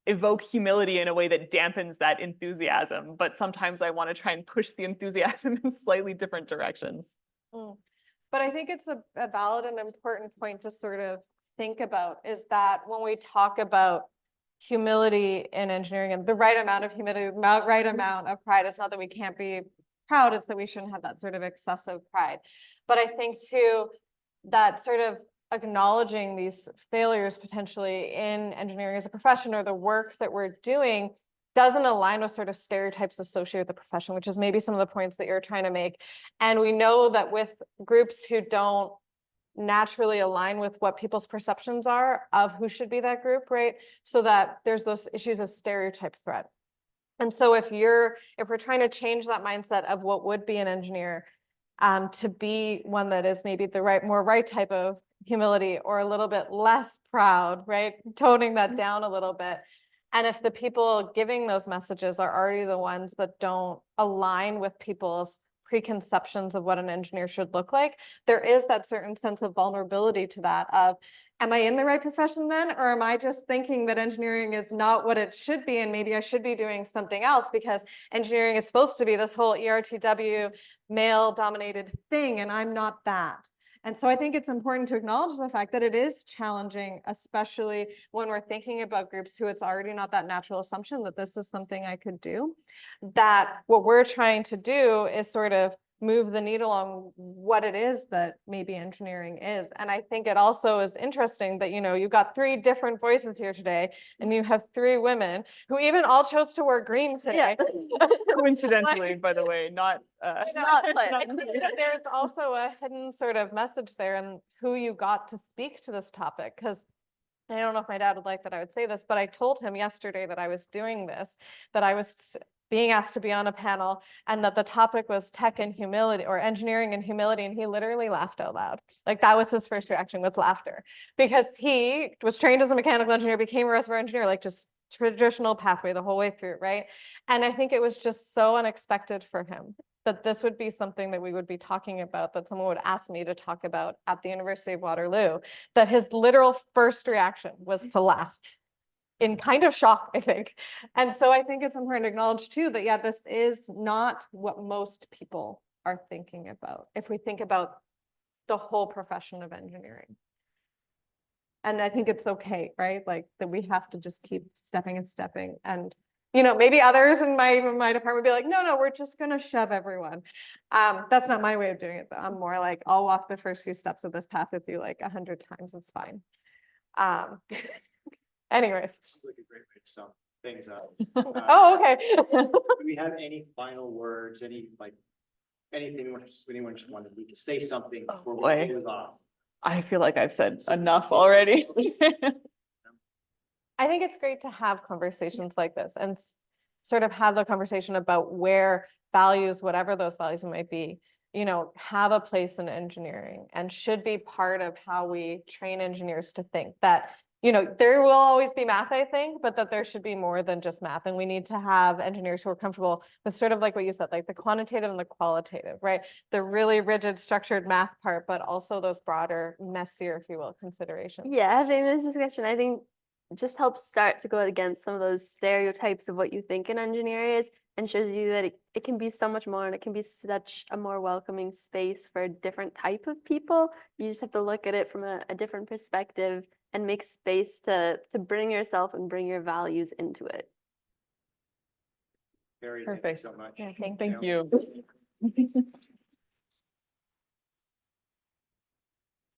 evoke humility in a way that dampens that enthusiasm, but sometimes I want to try and push the enthusiasm in slightly different directions. But I think it's a valid and important point to sort of think about, is that when we talk about humility in engineering and the right amount of humility, right amount of pride, it's not that we can't be proud, it's that we shouldn't have that sort of excessive pride. But I think too, that sort of acknowledging these failures potentially in engineering as a profession or the work that we're doing doesn't align with sort of stereotypes associated with the profession, which is maybe some of the points that you're trying to make. And we know that with groups who don't naturally align with what people's perceptions are of who should be that group, right? So that there's those issues of stereotype threat. And so if we're trying to change that mindset of what would be an engineer to be one that is maybe the more right type of humility or a little bit less proud, right? Toning that down a little bit. And if the people giving those messages are already the ones that don't align with people's preconceptions of what an engineer should look like, there is that certain sense of vulnerability to that of, am I in the right profession then? Or am I just thinking that engineering is not what it should be and maybe I should be doing something else because engineering is supposed to be this whole ERTW male-dominated thing and I'm not that. And so I think it's important to acknowledge the fact that it is challenging, especially when we're thinking about groups who it's already not that natural assumption that this is something I could do. That what we're trying to do is sort of move the needle on what it is that maybe engineering is. And I think it also is interesting that, you know, you've got 3 different voices here today, and you have 3 women who even all chose to wear green today. Coincidentally, by the way, not Not planned. not I think that there's also a hidden sort of message there in who you got to speak to this topic, because I don't know if my dad would like that I would say this, but I told him yesterday that I was doing this, that I was being asked to be on a panel, and that the topic was tech and humility, or engineering and humility, and he literally laughed out loud. Like, that was his first reaction, with laughter, because he was trained as a mechanical engineer, became a reservoir engineer, like just traditional pathway the whole way through, right? And I think it was just so unexpected for him that this would be something that we would be talking about, that someone would ask me to talk about at the University of Waterloo, that his literal first reaction was to laugh in kind of shock, I think. And so I think it's important to acknowledge too that, yeah, this is not what most people are thinking about if we think about the whole profession of engineering. And I think it's okay, right? Like, that we have to just keep stepping and stepping. And, you know, maybe others in my department would be like, no, we're just going to shove everyone. That's not my way of doing it, though. I'm more like, I'll walk the first few steps of this path with you like 100 times. It's fine. Anyways. It's like a great way to sum things up. Oh, okay. Do we have any final words, anything anyone just wanted to say something before boy. we close off? I feel like I've said enough already. I think it's great to have conversations like this and sort of have the conversation about where values, whatever those values might be, you know, have a place in engineering and should be part of how we train engineers to think. That, you know, there will always be math, I think, but that there should be more than just math. And we need to have engineers who are comfortable with sort of like what you said, like the quantitative and the qualitative, right? The really rigid, structured math part, but also those broader, messier, if you will, considerations. Yeah, having this discussion, I think, just helps start to go against some of those stereotypes of what you think an engineer is, and shows you that it can be so much more, and it can be such a more welcoming space for a different type of people. You just have to look at it from a different perspective and make space to bring yourself and bring your values into it. Very, thank you Perfect. so much. Yeah, thank Thank you.